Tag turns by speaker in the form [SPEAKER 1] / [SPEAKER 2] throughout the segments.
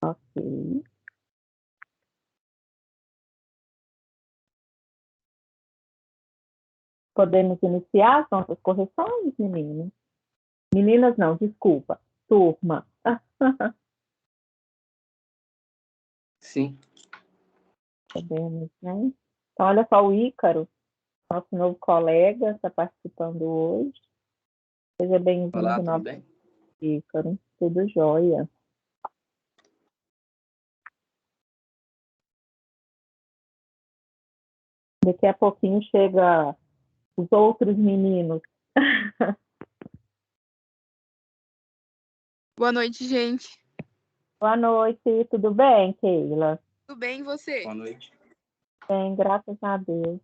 [SPEAKER 1] Ok. Podemos iniciar as nossas correções, meninas? Meninas não, desculpa. Turma.
[SPEAKER 2] Sim.
[SPEAKER 1] Podemos, né? Então, olha só, o Ícaro, nosso novo colega, está participando hoje. Seja bem-vindo,
[SPEAKER 2] Olá, tudo
[SPEAKER 1] novo
[SPEAKER 2] bem?
[SPEAKER 1] Ícaro. Tudo jóia. Daqui a pouquinho chega os outros meninos.
[SPEAKER 3] Boa noite, gente.
[SPEAKER 1] Boa noite, tudo bem, Keila?
[SPEAKER 3] Tudo bem, e você?
[SPEAKER 2] Boa noite.
[SPEAKER 1] Bem, graças a Deus.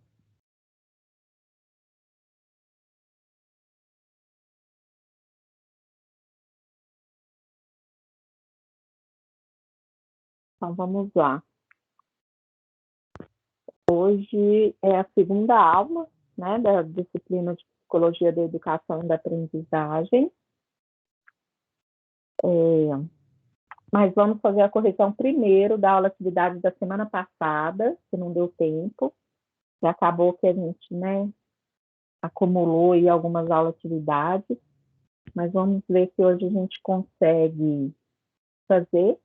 [SPEAKER 1] Então, vamos lá. Hoje é a segunda aula, né, da disciplina de Psicologia da Educação e da Aprendizagem. Mas vamos fazer a correção primeiro da aula atividade da semana passada, que não deu tempo. E acabou que a gente, né, acumulou aí algumas aulas atividades. Mas vamos ver se hoje a gente consegue fazer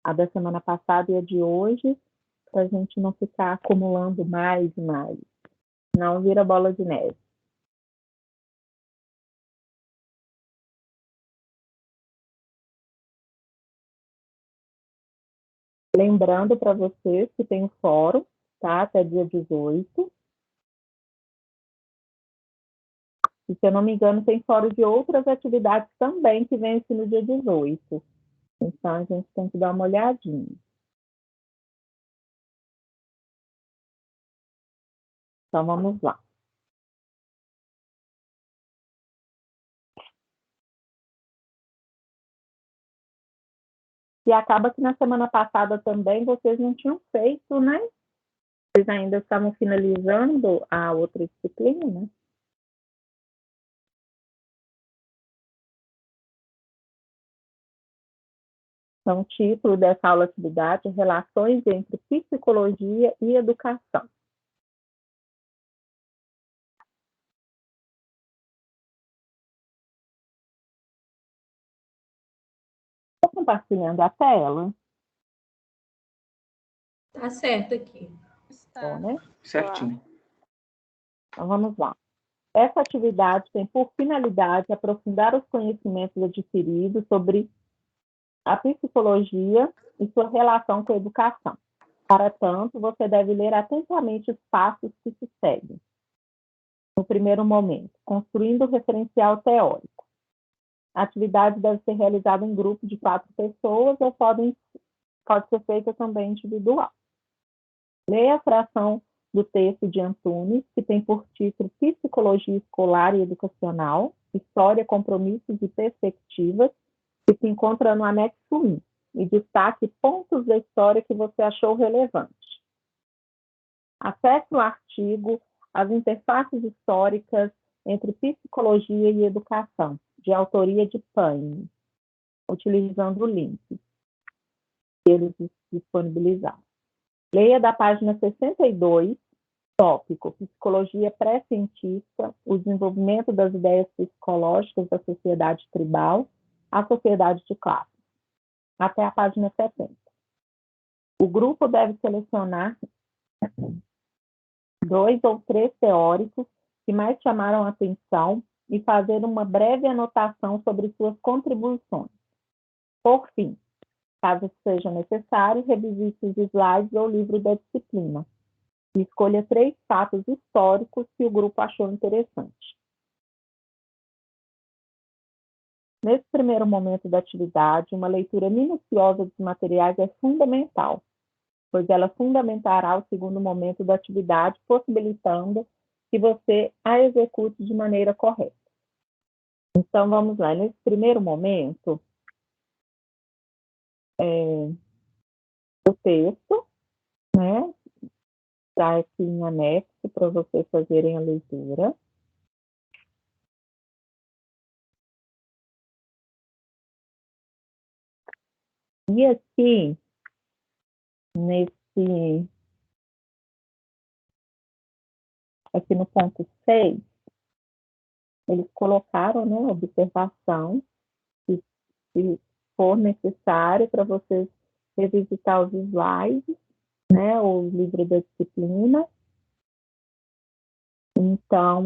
[SPEAKER 1] a da semana passada e a de hoje, para a gente não ficar acumulando mais e mais. Não vira bola de neve. Lembrando para vocês que tem o fórum, tá? Até dia 18. E, se eu não me engano, tem fórum de outras atividades também que vencem no dia 18. Então, a gente tem que dar uma olhadinha. Então, vamos lá. E acaba que na semana passada também vocês não tinham feito, né? Vocês ainda estavam finalizando a outra disciplina, né? Então, o título dessa aula atividade é Relações entre Psicologia e Educação. Estou compartilhando a tela.
[SPEAKER 4] Tá certo aqui.
[SPEAKER 1] Bom, né?
[SPEAKER 2] Certinho.
[SPEAKER 1] Então, vamos lá. Essa atividade tem por finalidade aprofundar os conhecimentos adquiridos sobre a psicologia e sua relação com a educação. Para tanto, você deve ler atentamente os passos que se seguem. No primeiro momento, construindo o referencial teórico. A atividade deve ser realizada em grupo de 4 pessoas ou pode ser feita também individual. Leia a fração do texto de Antunes, que tem por título Psicologia Escolar e Educacional, História, Compromissos e Perspectivas, que se encontra no anexo 1, e destaque pontos da história que você achou relevante. Acesse o artigo As Interfaces Históricas entre Psicologia e Educação, de autoria de Paine, utilizando o link que eles disponibilizaram. Leia da página 62, tópico Psicologia Pré-Científica, o desenvolvimento das ideias psicológicas da sociedade tribal à sociedade de classe, até a página 70. O grupo deve selecionar 2 ou 3 teóricos que mais chamaram a atenção e fazer uma breve anotação sobre suas contribuições. Por fim, caso seja necessário, revisite os slides ou livro da disciplina e escolha 3 fatos históricos que o grupo achou interessante. Nesse primeiro momento da atividade, uma leitura minuciosa dos materiais é fundamental, pois ela fundamentará o segundo momento da atividade, possibilitando que você a execute de maneira correta. Então, vamos lá. Nesse primeiro momento, o texto, né, está aqui em anexo para vocês fazerem a leitura. E aqui, nesse, aqui no ponto 6, eles colocaram, né, observação, se for necessário, para vocês revisitar os slides, né, o livro da disciplina. Então,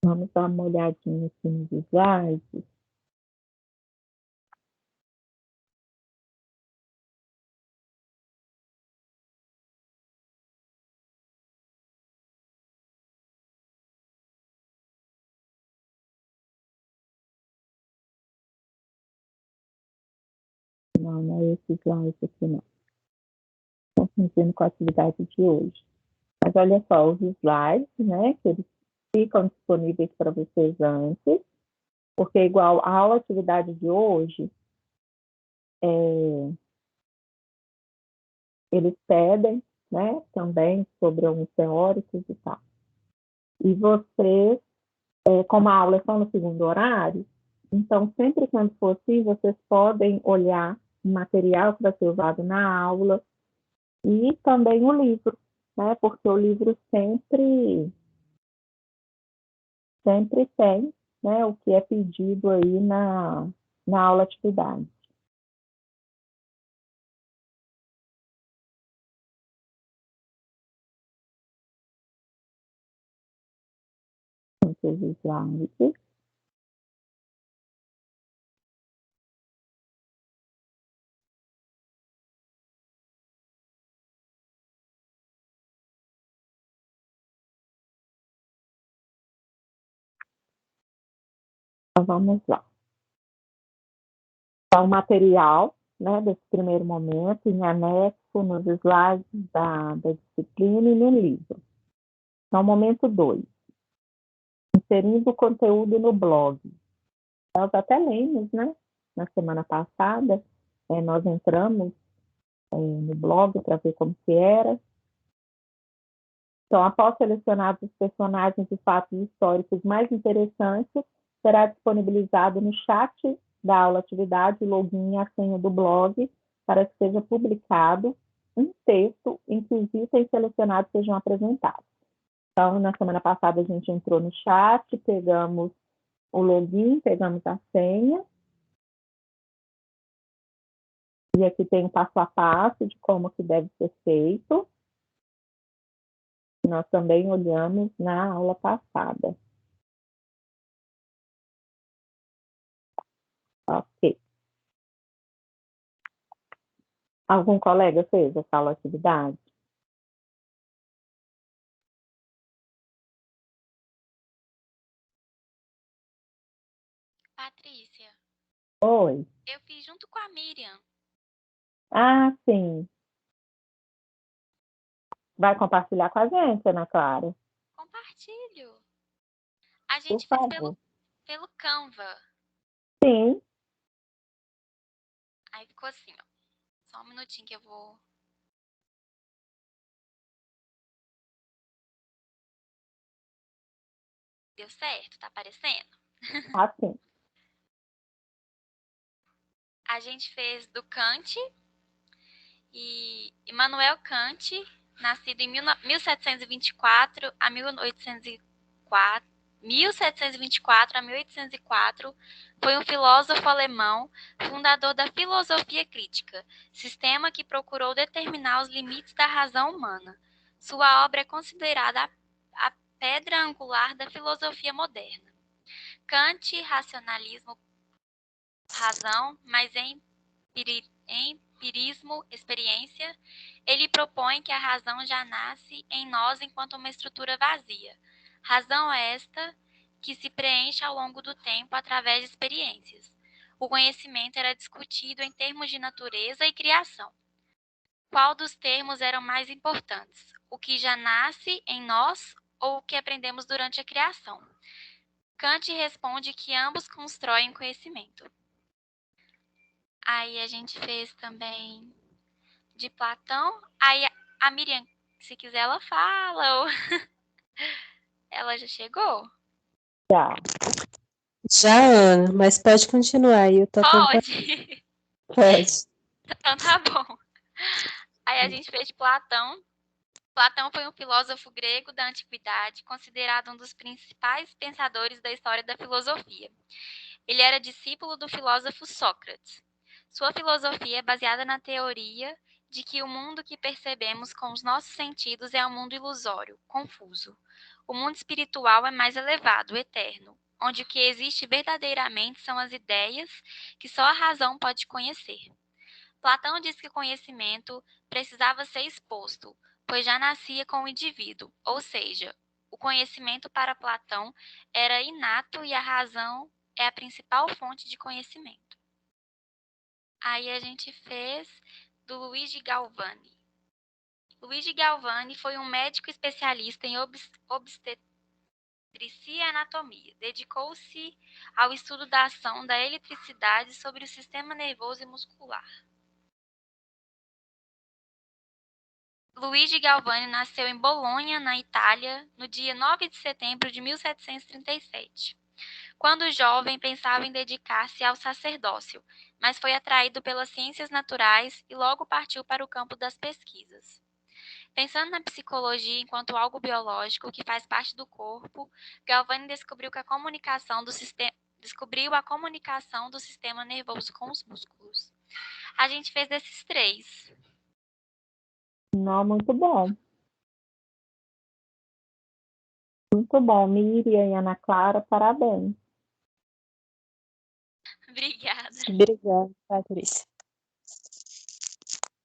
[SPEAKER 1] vamos dar uma olhadinha aqui nos slides. Não, não é esse slide aqui, não. Estou confundindo com a atividade de hoje. Mas olha só, os slides, né, que eles ficam disponíveis para vocês antes, porque igual a aula atividade de hoje, eles pedem, né, também sobre alguns teóricos e tal. E vocês, como a aula é só no segundo horário, então sempre quando for assim, vocês podem olhar o material que vai ser usado na aula e também o livro, né, porque o livro sempre tem, né, o que é pedido aí na aula atividade. Então, os slides. Então, vamos lá. Então, o material, né, desse primeiro momento, em anexo nos slides da disciplina e no livro. Então, momento 2. Inserindo o conteúdo no blog. Nós até lemos, né? Na semana passada, nós entramos no blog para ver como que era. Então, após selecionar os personagens e fatos históricos mais interessantes, será disponibilizado no chat da aula atividade o login e a senha do blog para que seja publicado um texto em que os itens selecionados sejam apresentados. Então, na semana passada, a gente entrou no chat, pegamos o login, pegamos a senha, e aqui tem o passo a passo de como que deve ser feito. Nós também olhamos na aula passada. Ok. Algum colega fez essa aula atividade?
[SPEAKER 4] Patrícia,
[SPEAKER 1] Oi.
[SPEAKER 4] eu fiz junto com a Miriam.
[SPEAKER 1] Ah, sim. Vai compartilhar com a gente, Ana Clara?
[SPEAKER 4] Compartilho. A
[SPEAKER 1] Por
[SPEAKER 4] gente fez
[SPEAKER 1] favor.
[SPEAKER 4] pelo Canva.
[SPEAKER 1] Sim.
[SPEAKER 4] Aí ficou assim, ó. Só um minutinho que eu vou... Deu certo? Tá aparecendo?
[SPEAKER 1] Assim.
[SPEAKER 4] A gente fez do Kant e Immanuel Kant, nascido em 1724 a 1804, 1724 a 1804, foi um filósofo alemão, fundador da filosofia crítica, sistema que procurou determinar os limites da razão humana. Sua obra é considerada a pedra angular da filosofia moderna. Kant, racionalismo, razão, mas empirismo, experiência, ele propõe que a razão já nasce em nós enquanto uma estrutura vazia. Razão esta que se preenche ao longo do tempo através de experiências. O conhecimento era discutido em termos de natureza e criação. Qual dos termos eram mais importantes? O que já nasce em nós ou o que aprendemos durante a criação? Kant responde que ambos constroem conhecimento. Aí a gente fez também de Platão. Aí a Miriam, se quiser, ela fala. Ou... Ela já chegou?
[SPEAKER 1] Já.
[SPEAKER 5] Já, Ana, mas pode continuar aí, eu tô acompanhando.
[SPEAKER 4] Pode.
[SPEAKER 5] Pode.
[SPEAKER 4] Então tá bom. Aí a gente fez de Platão. Platão foi um filósofo grego da antiguidade, considerado um dos principais pensadores da história da filosofia. Ele era discípulo do filósofo Sócrates. Sua filosofia é baseada na teoria de que o mundo que percebemos com os nossos sentidos é um mundo ilusório, confuso. O mundo espiritual é mais elevado, eterno, onde o que existe verdadeiramente são as ideias que só a razão pode conhecer. Platão diz que o conhecimento precisava ser exposto, pois já nascia com o indivíduo, ou seja, o conhecimento para Platão era inato e a razão é a principal fonte de conhecimento. Aí a gente fez do Luigi Galvani. Luigi Galvani foi um médico especialista em obstetrícia e anatomia. Dedicou-se ao estudo da ação da eletricidade sobre o sistema nervoso e muscular. Luigi Galvani nasceu em Bolonha, na Itália, no dia 9 de setembro de 1737. Quando jovem, pensava em dedicar-se ao sacerdócio, mas foi atraído pelas ciências naturais e logo partiu para o campo das pesquisas. Pensando na psicologia enquanto algo biológico que faz parte do corpo, Galvani descobriu a comunicação do sistema nervoso com os músculos. A gente fez desses três.
[SPEAKER 1] Não, muito bom. Muito bom, Miriam e Ana Clara, parabéns.
[SPEAKER 4] Obrigada.
[SPEAKER 5] Obrigada, Patrícia.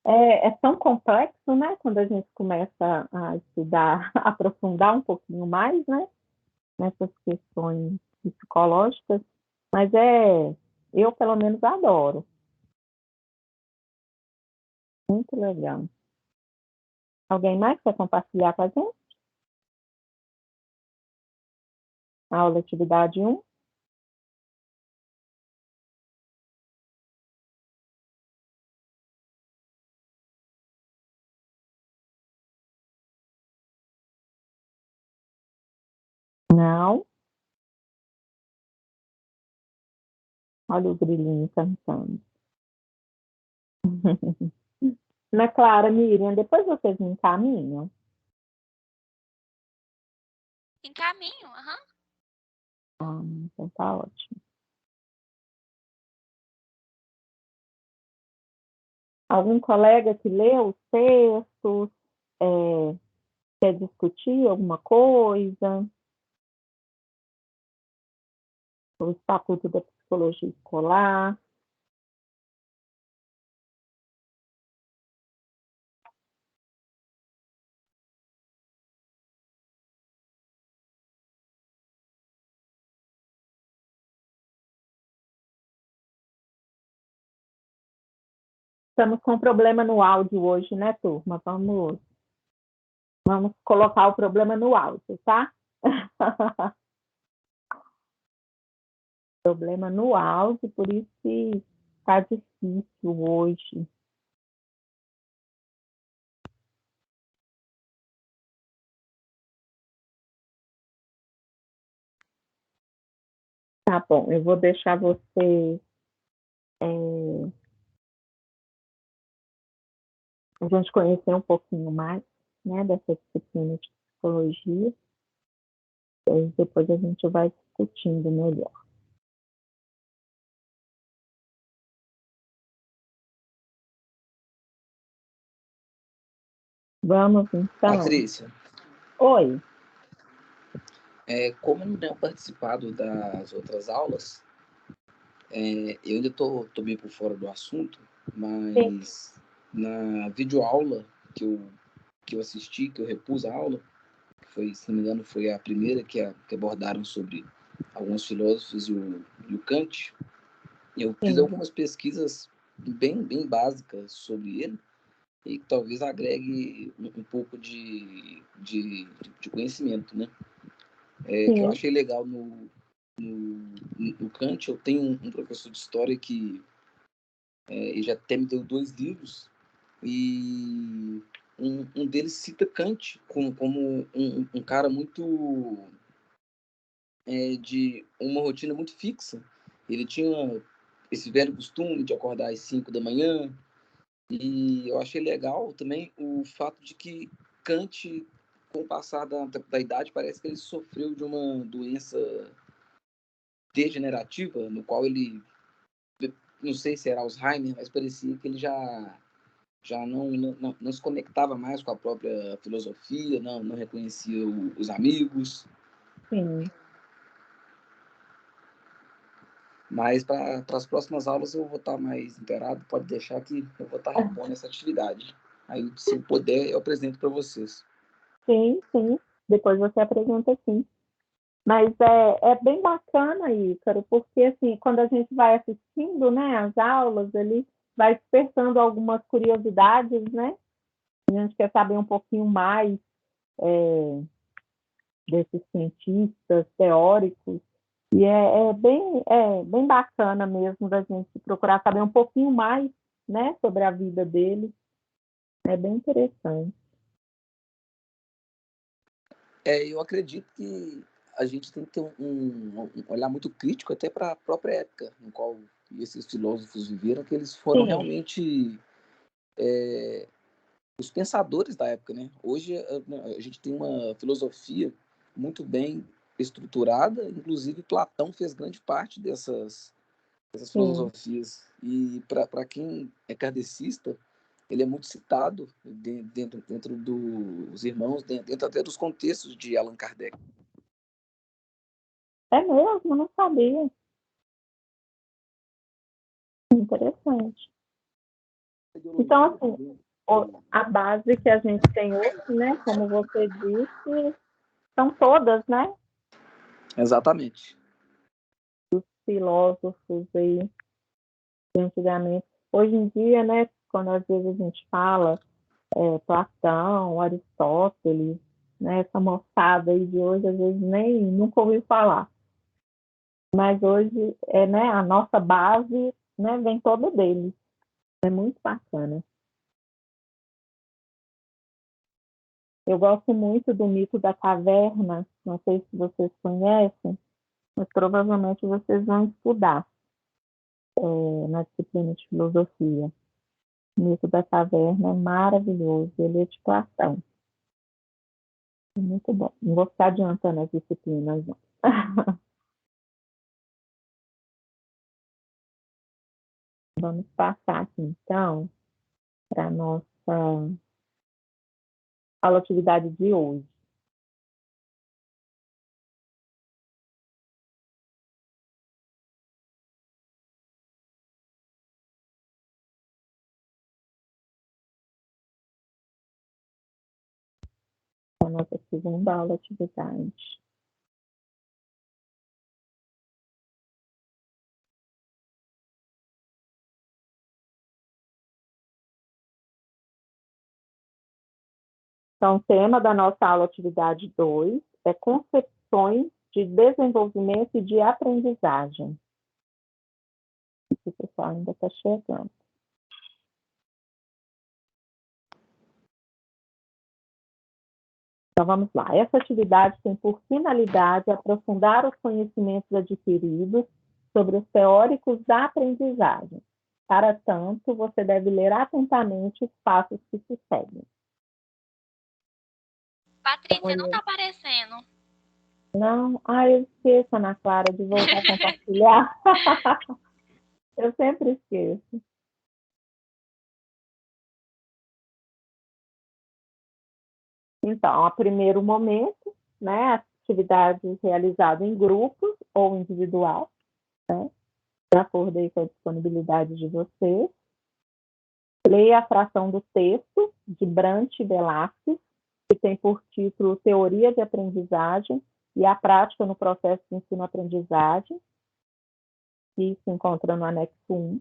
[SPEAKER 1] É tão complexo, né? Quando a gente começa a estudar, aprofundar um pouquinho mais, né? Nessas questões psicológicas, mas eu pelo menos adoro. Muito legal. Alguém mais quer compartilhar com a gente? Aula atividade 1. Não. Olha o grilinho cantando. Ana Clara, Miriam, depois vocês me encaminham?
[SPEAKER 4] Encaminho, aham.
[SPEAKER 1] Então tá ótimo. Algum colega que leu os textos, quer discutir alguma coisa? O Estatuto da Psicologia Escolar. Estamos com um problema no áudio hoje, né, turma? Vamos colocar o problema no áudio, tá? Problema no áudio, por isso que está difícil hoje. Tá bom, eu vou deixar você a gente conhecer um pouquinho mais, né, dessa disciplina de psicologia. E depois a gente vai discutindo melhor. Vamos, então.
[SPEAKER 2] Patrícia,
[SPEAKER 1] Oi.
[SPEAKER 2] como eu não tenho participado das outras aulas, eu ainda tô bem por fora do assunto, mas na videoaula que eu assisti, que eu repus a aula, que foi, se não me engano, foi a primeira que abordaram sobre alguns filósofos e o Kant, eu fiz algumas pesquisas bem básicas sobre ele, e que talvez agregue um pouco de conhecimento, né? Que eu achei legal no Kant. Eu tenho um professor de história que ele já até me deu 2 livros, e um deles cita Kant como um cara muito de uma rotina muito fixa. Ele tinha esse velho costume de acordar às 5 da manhã, e eu achei legal também o fato de que Kant, com o passar da idade, parece que ele sofreu de uma doença degenerativa, no qual ele, não sei se era Alzheimer, mas parecia que ele já não se conectava mais com a própria filosofia, não reconhecia os amigos.
[SPEAKER 1] Sim.
[SPEAKER 2] Mas para as próximas aulas eu vou estar mais inteirado, pode deixar que eu vou estar repondo essa atividade. Aí, se eu puder, eu apresento para vocês.
[SPEAKER 1] Sim, sim. Depois você apresenta sim. Mas é bem bacana, Ícaro, porque assim, quando a gente vai assistindo, né, as aulas, ele vai despertando algumas curiosidades, né? A gente quer saber um pouquinho mais desses cientistas teóricos, e é bem bacana mesmo da gente procurar saber um pouquinho mais, né, sobre a vida dele. É bem interessante.
[SPEAKER 2] Eu acredito que a gente tem que ter um olhar muito crítico até para a própria época no qual esses filósofos viveram, que eles foram
[SPEAKER 1] Sim.
[SPEAKER 2] realmente os pensadores da época, né? Hoje a gente tem uma filosofia muito bem estruturada, inclusive Platão fez grande parte dessas
[SPEAKER 1] Sim.
[SPEAKER 2] filosofias. E para quem é kardecista, ele é muito citado dentro dos irmãos, dentro até dos contextos de Allan Kardec.
[SPEAKER 1] É mesmo, eu não sabia. Interessante. Então, assim, a base que a gente tem hoje, né, como você disse, são todas, né,
[SPEAKER 2] Exatamente.
[SPEAKER 1] filósofos aí de antigamente. Hoje em dia, né, quando às vezes a gente fala Platão, Aristóteles, né, essa moçada aí de hoje, às vezes nem nunca ouviu falar. Mas hoje, né, a nossa base, né, vem toda deles. É muito bacana. Eu gosto muito do mito da caverna, não sei se vocês conhecem, mas provavelmente vocês vão estudar na disciplina de filosofia. O mito da caverna é maravilhoso, ele é de Platão. É muito bom. Não vou ficar adiantando as disciplinas, não. Vamos passar aqui, então, para a nossa aula atividade de hoje. A nossa segunda aula atividade. Então, o tema da nossa aula atividade 2 é concepções de desenvolvimento e de aprendizagem. O pessoal ainda está chegando. Então, vamos lá. Essa atividade tem por finalidade aprofundar os conhecimentos adquiridos sobre os teóricos da aprendizagem. Para tanto, você deve ler atentamente os passos que se seguem.
[SPEAKER 4] Patrícia, não está aparecendo.
[SPEAKER 1] Não? Eu esqueço, Ana Clara, de voltar a compartilhar. Eu sempre esqueço. Então, a primeiro momento, né, atividades realizadas em grupos ou individual, né, de acordo aí com a disponibilidade de vocês. Leia a fração do texto de Brant e Velázquez, que tem por título Teoria de Aprendizagem e a Prática no Processo de Ensino-Aprendizagem, que se encontra no anexo 1.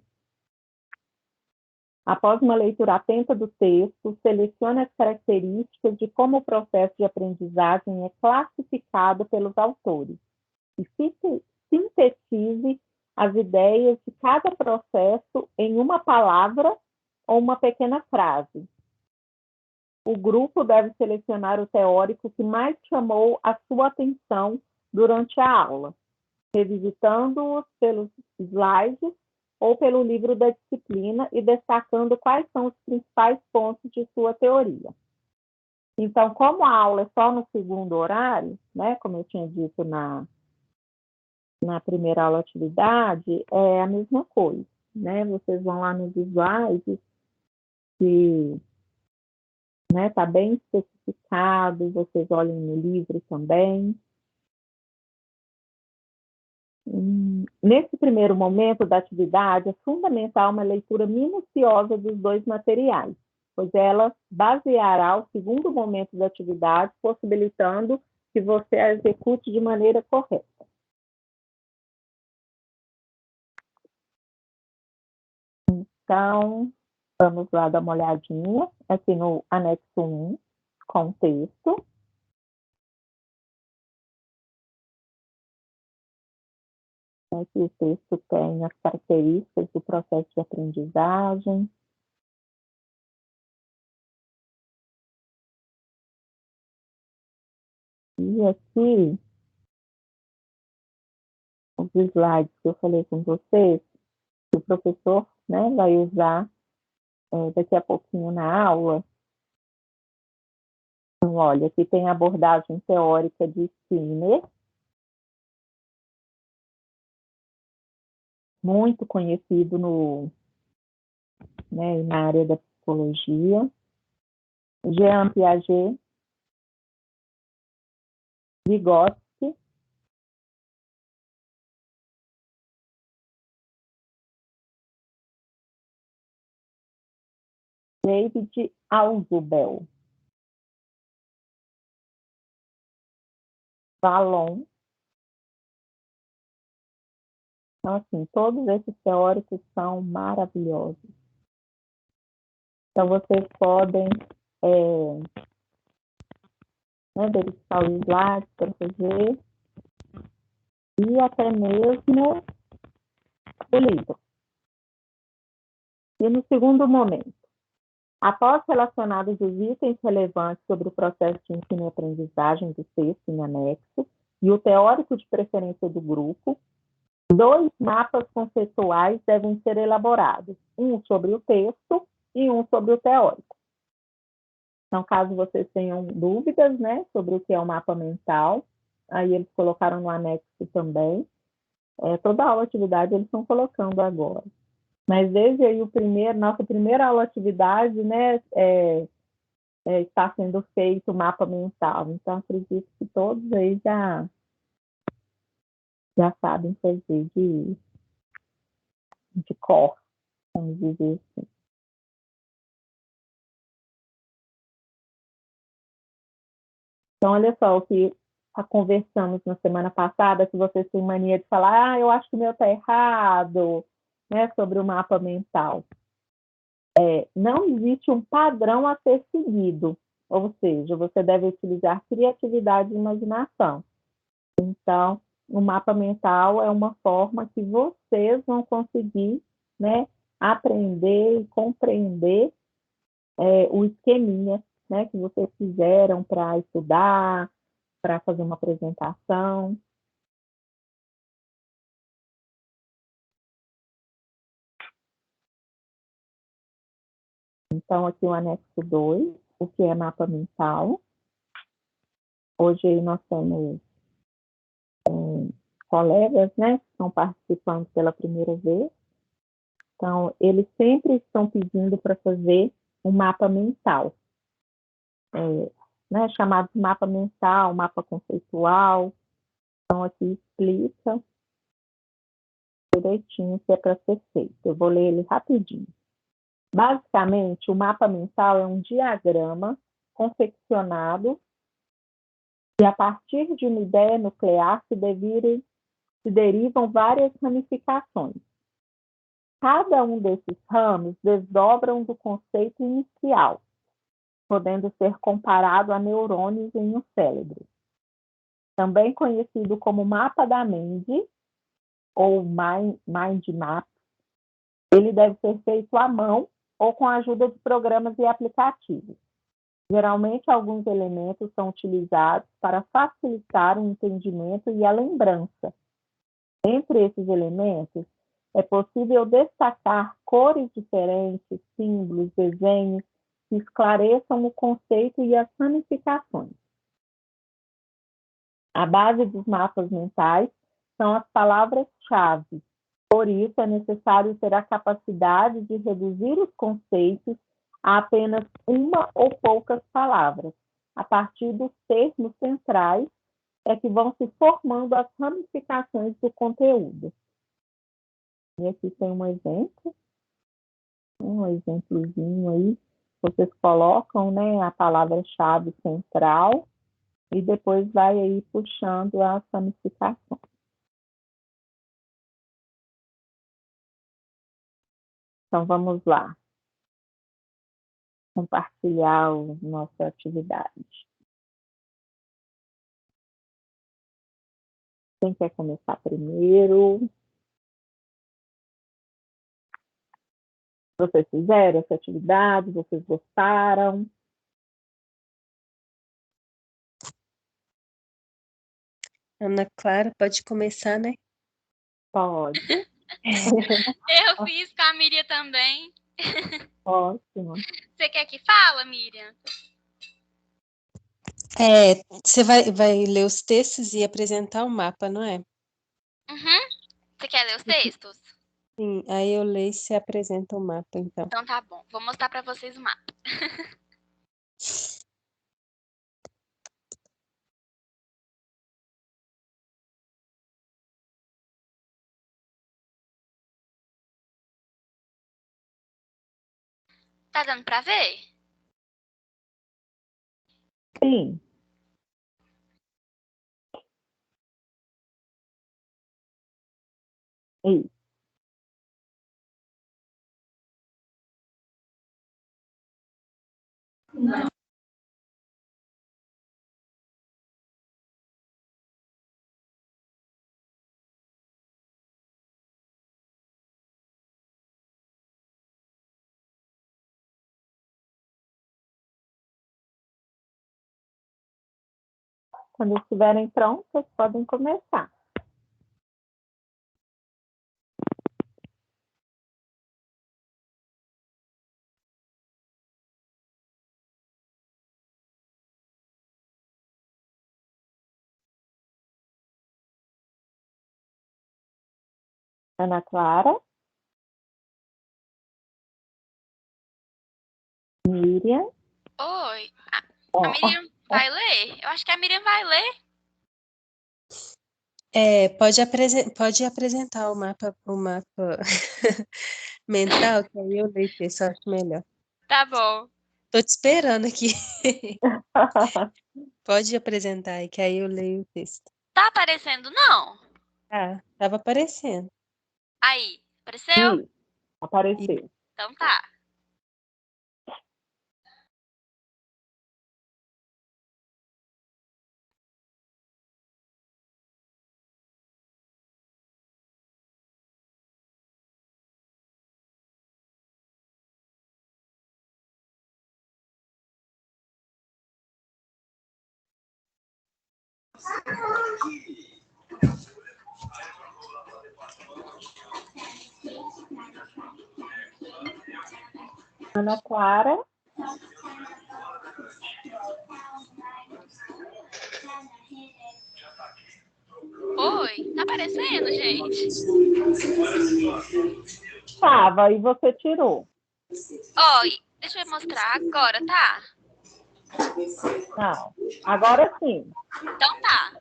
[SPEAKER 1] Após uma leitura atenta do texto, selecione as características de como o processo de aprendizagem é classificado pelos autores e sintetize as ideias de cada processo em uma palavra ou uma pequena frase. O grupo deve selecionar o teórico que mais chamou a sua atenção durante a aula, revisitando-os pelos slides ou pelo livro da disciplina e destacando quais são os principais pontos de sua teoria. Então, como a aula é só no segundo horário, né, como eu tinha dito na primeira aula atividade, é a mesma coisa, né? Vocês vão lá nos slides que tá bem especificado, vocês olhem no livro também. Nesse primeiro momento da atividade, é fundamental uma leitura minuciosa dos dois materiais, pois ela baseará o segundo momento da atividade, possibilitando que você a execute de maneira correta. Então, vamos lá dar uma olhadinha aqui no anexo 1, com o texto. Aqui o texto tem as características do processo de aprendizagem. E aqui, os slides que eu falei com vocês, que o professor vai usar daqui a pouquinho na aula. Então, olha, aqui tem a abordagem teórica de Skinner, muito conhecido na área da psicologia. Jean Piaget, Vygotsky, David Ausubel, Vallon. Então, assim, todos esses teóricos são maravilhosos. Então, vocês podem verificar os slides para fazer e até mesmo o livro. E no segundo momento, após relacionados os itens relevantes sobre o processo de ensino e aprendizagem do texto em anexo e o teórico de preferência do grupo, 2 mapas conceituais devem ser elaborados, um sobre o texto e um sobre o teórico. Então, caso vocês tenham dúvidas, sobre o que é o mapa mental, aí eles colocaram no anexo também. Toda a aula atividade eles estão colocando agora. Mas desde aí nossa primeira aula atividade, está sendo feito o mapa mental. Então, acredito que todos aí já sabem fazer de cor, vamos dizer assim. Então, olha só o que conversamos na semana passada, que vocês têm mania de falar, eu acho que o meu está errado, sobre o mapa mental. Não existe um padrão a ser seguido, ou seja, você deve utilizar criatividade e imaginação. Então, o mapa mental é uma forma que vocês vão conseguir aprender e compreender o esqueminha que vocês fizeram para estudar, para fazer uma apresentação. Então, aqui o anexo 2, o que é mapa mental. Hoje nós temos colegas, que estão participando pela primeira vez. Então, eles sempre estão pedindo para fazer um mapa mental. Chamado de mapa mental, mapa conceitual. Então, aqui explica direitinho o que é para ser feito. Eu vou ler ele rapidinho. Basicamente, o mapa mental é um diagrama confeccionado e, a partir de uma ideia nuclear, se derivam várias ramificações. Cada um desses ramos desdobram do conceito inicial, podendo ser comparado a neurônios em um cérebro. Também conhecido como mapa da mente, ou mind map, ele deve ser feito à mão ou com a ajuda de programas e aplicativos. Geralmente, alguns elementos são utilizados para facilitar o entendimento e a lembrança. Entre esses elementos, é possível destacar cores diferentes, símbolos, desenhos que esclareçam o conceito e as ramificações. A base dos mapas mentais são as palavras-chave. Por isso, é necessário ter a capacidade de reduzir os conceitos a apenas uma ou poucas palavras. A partir dos termos centrais é que vão se formando as ramificações do conteúdo. E aqui tem um exemplozinho aí. Vocês colocam, né, a palavra-chave central e depois vai aí puxando as ramificações. Então, vamos lá. Compartilhar a nossa atividade. Quem quer começar primeiro? Vocês fizeram essa atividade? Vocês gostaram?
[SPEAKER 5] Ana Clara, pode começar, né?
[SPEAKER 1] Pode.
[SPEAKER 4] Eu fiz com a Miriam também.
[SPEAKER 1] Ótimo.
[SPEAKER 4] Você quer que fala, Miriam?
[SPEAKER 5] Você vai ler os textos e apresentar o mapa, não é?
[SPEAKER 4] Uhum. Você quer ler os textos?
[SPEAKER 5] Sim, aí eu leio e você apresenta o mapa, então.
[SPEAKER 4] Então tá bom. Vou mostrar pra vocês o mapa. Tá dando pra ver?
[SPEAKER 1] Sim. Isso. Quando estiverem prontos, podem começar. Ana Clara, Miriam.
[SPEAKER 4] Oi. A Miriam vai ler? Eu acho que a Miriam vai ler.
[SPEAKER 5] Pode apresentar o mapa mental, que aí eu leio o texto, eu acho melhor.
[SPEAKER 4] Tá bom.
[SPEAKER 5] Tô te esperando aqui. Pode apresentar aí, que aí eu leio o texto.
[SPEAKER 4] Tá aparecendo, não?
[SPEAKER 5] Ah, tava aparecendo.
[SPEAKER 4] Aí. Apareceu?
[SPEAKER 1] Isso. Apareceu.
[SPEAKER 4] Então tá.
[SPEAKER 1] Ana Clara.
[SPEAKER 4] Oi. Tá aparecendo, gente?
[SPEAKER 1] Tava, e você tirou.
[SPEAKER 4] Ó, deixa eu mostrar agora, tá?
[SPEAKER 1] Não. Agora sim.
[SPEAKER 4] Então tá.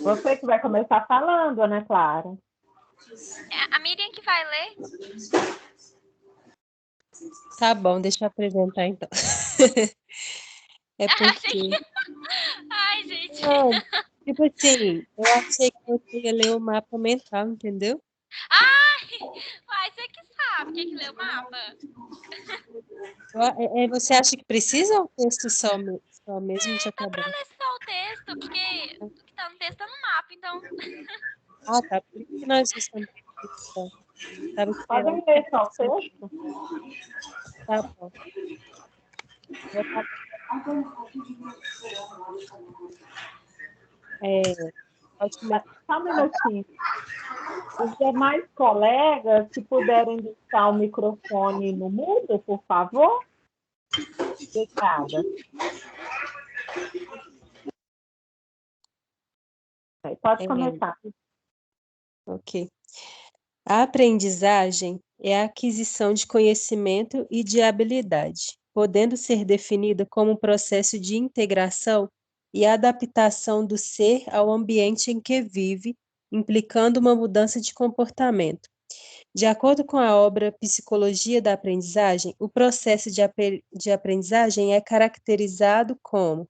[SPEAKER 1] Você que vai começar falando, Ana Clara.
[SPEAKER 4] É a Miriam que vai ler.
[SPEAKER 5] Tá bom, deixa eu apresentar então. É porque.
[SPEAKER 4] Ai, gente.
[SPEAKER 5] Não, tipo assim, eu achei que você ia ler o mapa mental, entendeu?
[SPEAKER 4] Ai, você que sabe quem que lê o mapa.
[SPEAKER 5] Você acha que precisa ou o texto só mesmo de
[SPEAKER 4] Dá pra
[SPEAKER 5] acabar?
[SPEAKER 4] ler só o texto, porque o que tá no texto tá no mapa, então.
[SPEAKER 5] Ah, tá. Por isso que nós estamos aqui, então. Estava esperando.
[SPEAKER 1] Podem ler só o texto?
[SPEAKER 5] Tá bom. Vou tá- pode começar.
[SPEAKER 1] Só um minutinho. Os demais colegas, se puderem deixar o microfone no mudo, por favor. Obrigada. Pode começar.
[SPEAKER 5] Ok. A aprendizagem é a aquisição de conhecimento e de habilidade, podendo ser definida como um processo de integração e adaptação do ser ao ambiente em que vive, implicando uma mudança de comportamento. De acordo com a obra Psicologia da Aprendizagem, o processo de aprendizagem é caracterizado como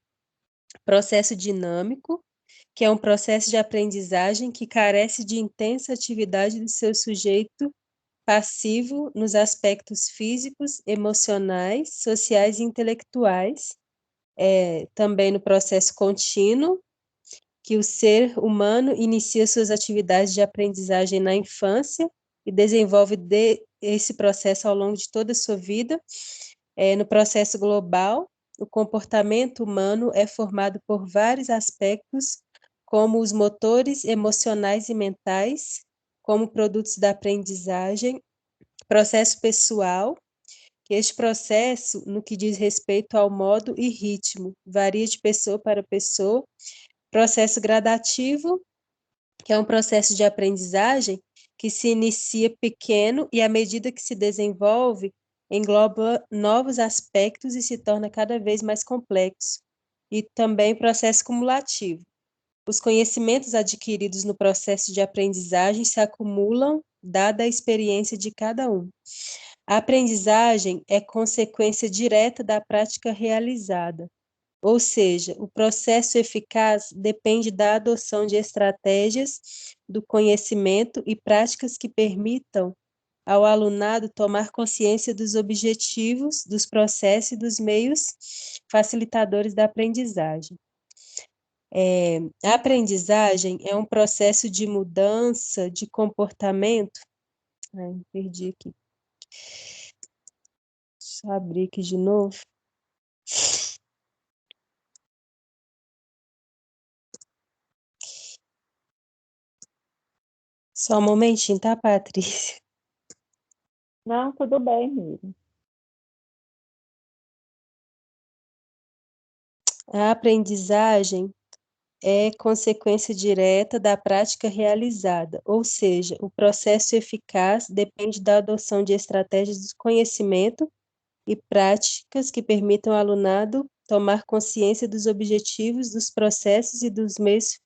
[SPEAKER 5] processo dinâmico, que é um processo de aprendizagem que carece de intensa atividade do seu sujeito passivo nos aspectos físicos, emocionais, sociais e intelectuais, também no processo contínuo, que o ser humano inicia suas atividades de aprendizagem na infância e desenvolve esse processo ao longo de toda a sua vida. No processo global, o comportamento humano é formado por vários aspectos, como os motores emocionais e mentais, como produtos da aprendizagem, processo pessoal, que este processo, no que diz respeito ao modo e ritmo, varia de pessoa para pessoa. Processo gradativo, que é um processo de aprendizagem que se inicia pequeno e, à medida que se desenvolve, engloba novos aspectos e se torna cada vez mais complexo. E também processo cumulativo. Os conhecimentos adquiridos no processo de aprendizagem se acumulam, dada a experiência de cada um. A aprendizagem é consequência direta da prática realizada, ou seja, o processo eficaz depende da adoção de estratégias do conhecimento e práticas que permitam ao alunado tomar consciência dos objetivos, dos processos e dos meios facilitadores da aprendizagem. A aprendizagem é um processo de mudança de comportamento. Ai, perdi aqui. Deixa eu abrir aqui de novo. Só um momentinho, tá, Patrícia?
[SPEAKER 1] Não, tudo bem, Miriam.
[SPEAKER 5] A aprendizagem é consequência direta da prática realizada, ou seja, o processo eficaz depende da adoção de estratégias de conhecimento e práticas que permitam ao alunado tomar consciência dos objetivos, dos processos e dos meios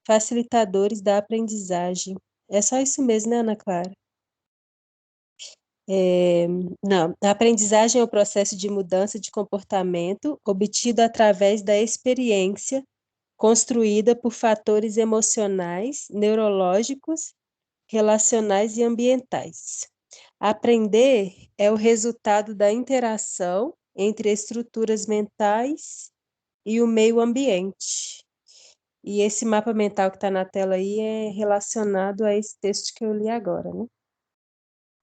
[SPEAKER 5] facilitadores da aprendizagem. É só isso mesmo, né, Ana Clara? Não, a aprendizagem é o processo de mudança de comportamento obtido através da experiência construída por fatores emocionais, neurológicos, relacionais e ambientais. Aprender é o resultado da interação entre estruturas mentais e o meio ambiente. E esse mapa mental que está na tela aí é relacionado a esse texto que eu li agora, né?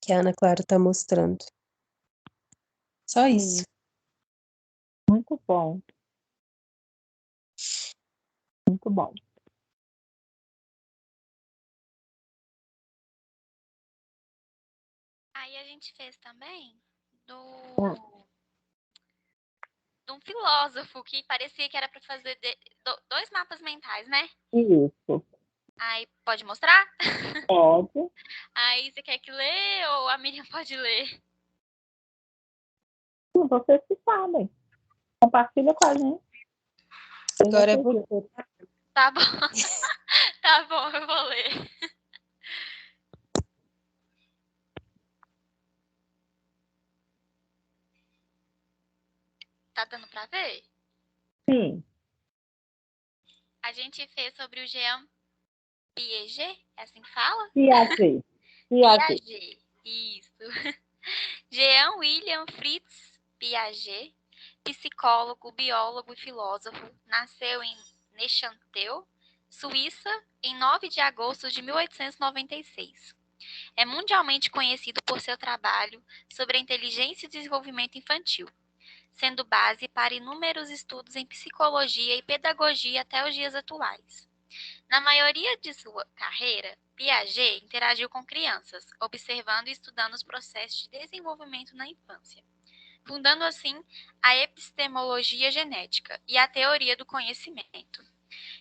[SPEAKER 5] Que a Ana Clara está mostrando. Só isso.
[SPEAKER 1] Muito bom. Muito bom.
[SPEAKER 4] Aí a gente fez também
[SPEAKER 1] Ah.
[SPEAKER 4] de um filósofo que parecia que era para fazer dois mapas mentais, né?
[SPEAKER 1] Isso.
[SPEAKER 4] Aí pode mostrar?
[SPEAKER 1] Pode.
[SPEAKER 4] Aí você quer que lê ou a Miriam pode ler?
[SPEAKER 1] Sim, vocês que sabem. Compartilha com a gente.
[SPEAKER 5] Agora é você.
[SPEAKER 4] Tá bom. Tá bom, eu vou ler. Tá dando pra ver?
[SPEAKER 1] Sim.
[SPEAKER 4] A gente fez sobre o Jean Piaget, é assim que fala?
[SPEAKER 1] Piaget.
[SPEAKER 4] Piaget, isso. Jean William Fritz Piaget, psicólogo, biólogo e filósofo, nasceu em Neuchâtel, Suíça, em 9 de agosto de 1896. é mundialmente conhecido por seu trabalho sobre a inteligência e desenvolvimento infantil, sendo base para inúmeros estudos em psicologia e pedagogia até os dias atuais. Na maioria de sua carreira, Piaget interagiu com crianças, observando e estudando os processos de desenvolvimento na infância, fundando assim a epistemologia genética e a teoria do conhecimento.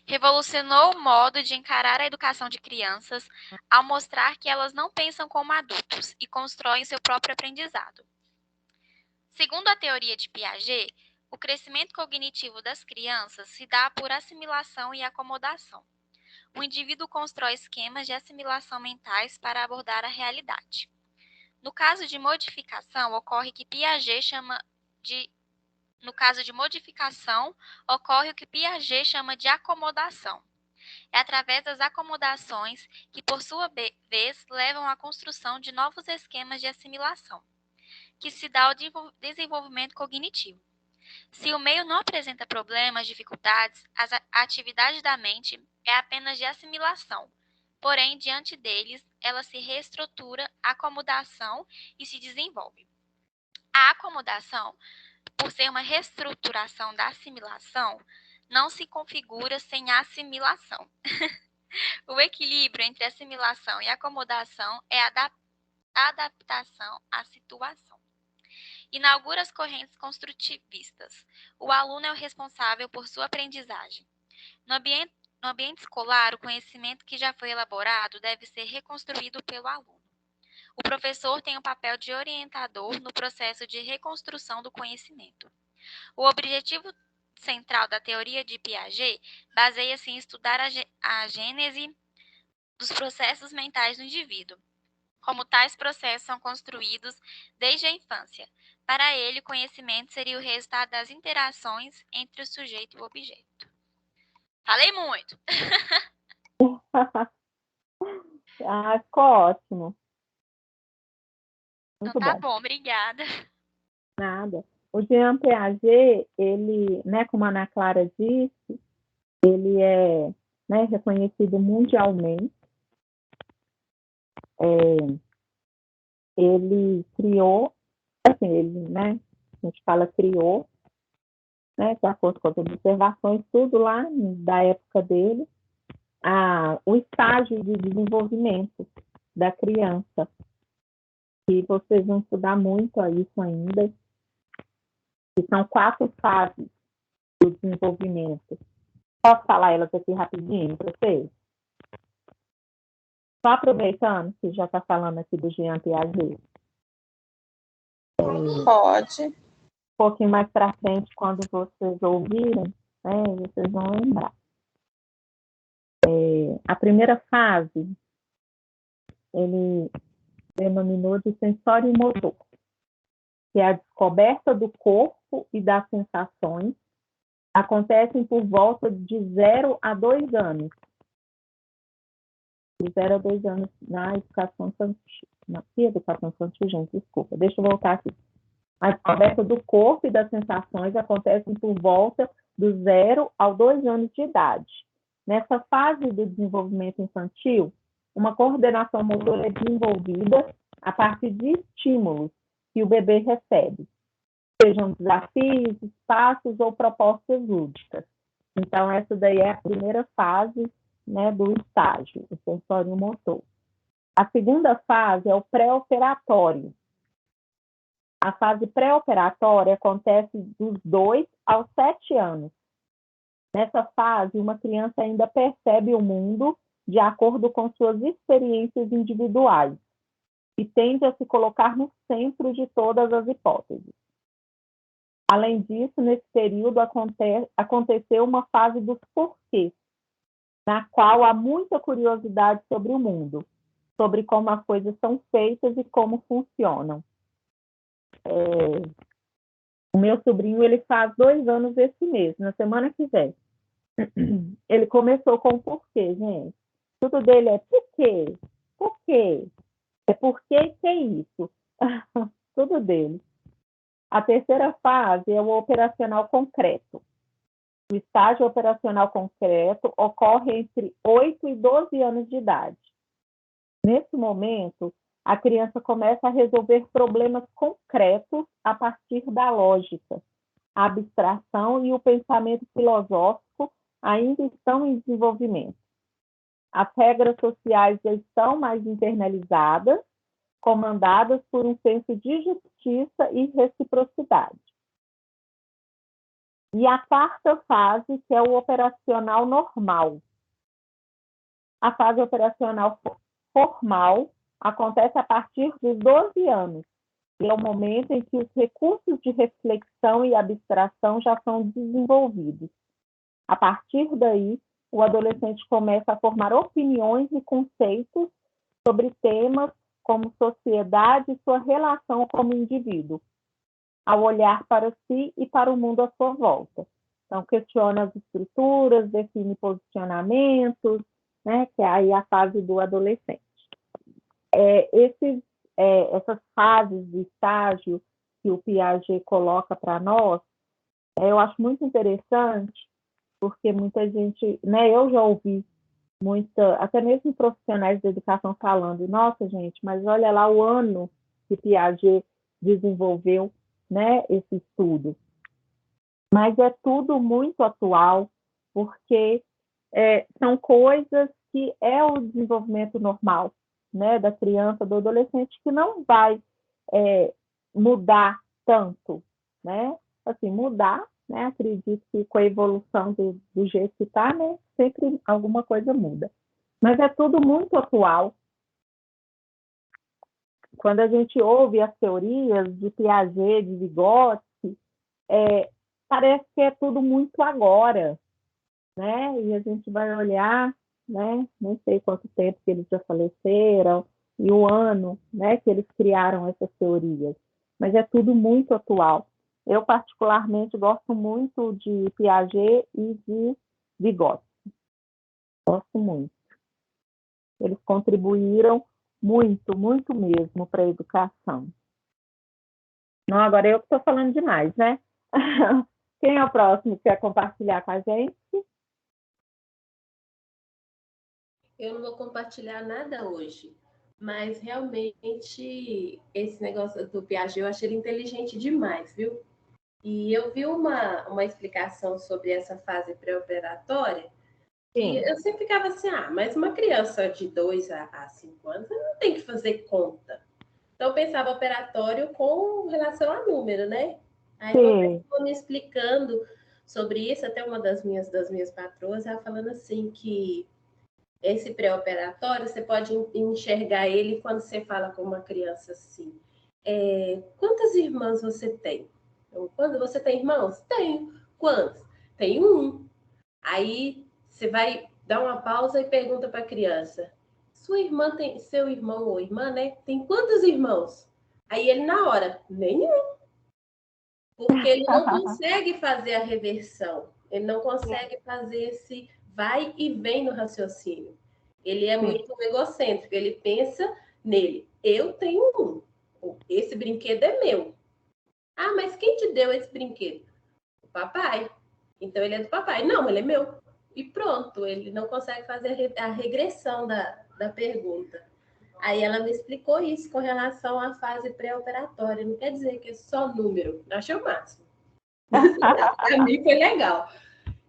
[SPEAKER 4] Revolucionou o modo de encarar a educação de crianças ao mostrar que elas não pensam como adultos e constroem seu próprio aprendizado. Segundo a teoria de Piaget, o crescimento cognitivo das crianças se dá por assimilação e acomodação. O indivíduo constrói esquemas de assimilação mentais para abordar a realidade. No caso de modificação, ocorre o que Piaget chama de acomodação. É através das acomodações que, por sua vez, levam à construção de novos esquemas de assimilação, que se dá ao desenvolvimento cognitivo. Se o meio não apresenta problemas, dificuldades, a atividade da mente é apenas de assimilação. Porém, diante deles, ela se reestrutura, acomodação e se desenvolve. A acomodação, por ser uma reestruturação da assimilação, não se configura sem assimilação. O equilíbrio entre assimilação e acomodação é a adaptação à situação. Inaugura as correntes construtivistas. O aluno é o responsável por sua aprendizagem. No ambiente escolar, o conhecimento que já foi elaborado deve ser reconstruído pelo aluno. O professor tem o papel de orientador no processo de reconstrução do conhecimento. O objetivo central da teoria de Piaget baseia-se em estudar a gênese dos processos mentais do indivíduo, como tais processos são construídos desde a infância. Para ele, o conhecimento seria o resultado das interações entre o sujeito e o objeto. Falei muito!
[SPEAKER 1] Ficou ótimo.
[SPEAKER 4] Então
[SPEAKER 1] Muito
[SPEAKER 4] tá
[SPEAKER 1] bom.
[SPEAKER 4] bom, obrigada.
[SPEAKER 1] Nada. O Jean Piaget, ele, né, como a Ana Clara disse, ele é, né, reconhecido mundialmente. Ele criou, assim, ele, né, a gente fala criou, né, de acordo com as observações, tudo lá da época dele, o estágio de desenvolvimento da criança. E vocês vão estudar muito a isso ainda, que são 4 fases do desenvolvimento. Posso falar elas aqui rapidinho para vocês? Só aproveitando que já está falando aqui do Jean Piaget.
[SPEAKER 6] Pode.
[SPEAKER 1] Um pouquinho mais para frente, quando vocês ouvirem, né, vocês vão lembrar. A primeira fase, ele denominou de sensório motor, que é a descoberta do corpo e das sensações, acontecem por volta de 0 a 2 anos. De 0 a 2 anos na educação infantil. Educação infantil, gente, desculpa. Deixa eu voltar aqui. A descoberta do corpo e das sensações acontecem por volta do 0 ao 2 anos de idade. Nessa fase do desenvolvimento infantil, uma coordenação motora é desenvolvida a partir de estímulos que o bebê recebe, sejam desafios, espaços ou propostas lúdicas. Então, essa daí é a primeira fase, né, do estágio, o sensório motor. A segunda fase é o pré-operatório. A fase pré-operatória acontece dos 2 aos 7 anos. Nessa fase, uma criança ainda percebe o mundo de acordo com suas experiências individuais e tende a se colocar no centro de todas as hipóteses. Além disso, nesse período aconteceu uma fase dos porquês, na qual há muita curiosidade sobre o mundo, sobre como as coisas são feitas e como funcionam. O meu sobrinho, ele faz 2 anos esse mês, na semana que vem. Ele começou com o porquê, gente. Tudo dele é por quê? Por quê? É por quê que é isso? Tudo dele. A terceira fase é o operacional concreto. O estágio operacional concreto ocorre entre 8 e 12 anos de idade. Nesse momento, a criança começa a resolver problemas concretos a partir da lógica. A abstração e o pensamento filosófico ainda estão em desenvolvimento. As regras sociais já estão mais internalizadas, comandadas por um senso de justiça e reciprocidade. E a quarta fase, que é o operacional normal. A fase operacional formal acontece a partir dos 12 anos, e é o momento em que os recursos de reflexão e abstração já são desenvolvidos. A partir daí, o adolescente começa a formar opiniões e conceitos sobre temas como sociedade e sua relação como indivíduo, ao olhar para si e para o mundo à sua volta. Então, questiona as estruturas, define posicionamentos, né, que é aí a fase do adolescente. Essas fases de estágio que o Piaget coloca para nós, eu acho muito interessante, porque muita gente, né, eu já ouvi até mesmo profissionais de educação falando, nossa, gente, mas olha lá o ano que Piaget desenvolveu, né, esse estudo. Mas é tudo muito atual, porque são coisas que é o desenvolvimento normal, né, da criança, do adolescente, que não vai mudar tanto, né? Assim, mudar, né? Acredito que com a evolução do jeito que está, né, sempre alguma coisa muda. Mas é tudo muito atual. Quando a gente ouve as teorias de Piaget, de Vygotsky, parece que é tudo muito agora, né? E a gente vai olhar, né? Não sei quanto tempo que eles já faleceram e o ano, né, que eles criaram essas teorias. Mas é tudo muito atual. Eu, particularmente, gosto muito de Piaget e de Vygotsky. Gosto muito. Eles contribuíram muito, muito mesmo para a educação. Não, agora eu que estou falando demais, né? Quem é o próximo que quer compartilhar com a gente?
[SPEAKER 6] Eu não vou compartilhar nada hoje, mas realmente esse negócio do Piaget eu achei ele inteligente demais, viu? E eu vi uma explicação sobre essa fase pré-operatória, e eu sempre ficava assim, mas uma criança de 2 a 5 anos não tem que fazer conta. Então eu pensava operatório com relação a número, né? Aí uma pessoa me explicando sobre isso, até uma das minhas patroas, ela falando assim que esse pré-operatório, você pode enxergar ele quando você fala com uma criança assim. Quantas irmãs você tem? Então, quando você tem irmãos? Tenho. Quantos? Tenho 1. Aí você vai dar uma pausa e pergunta para a criança: sua irmã tem, seu irmão ou irmã, né? Tem quantos irmãos? Aí ele na hora, nenhum. Porque ele não consegue fazer a reversão. Ele não consegue fazer esse vai e vem no raciocínio. Ele é muito egocêntrico, ele pensa nele. Eu tenho 1. Esse brinquedo é meu. Mas quem te deu esse brinquedo? O papai. Então ele é do papai. Não, ele é meu. E pronto, ele não consegue fazer a regressão da pergunta. Aí ela me explicou isso com relação à fase pré-operatória. Não quer dizer que é só número. Eu achei o máximo. Para mim foi legal.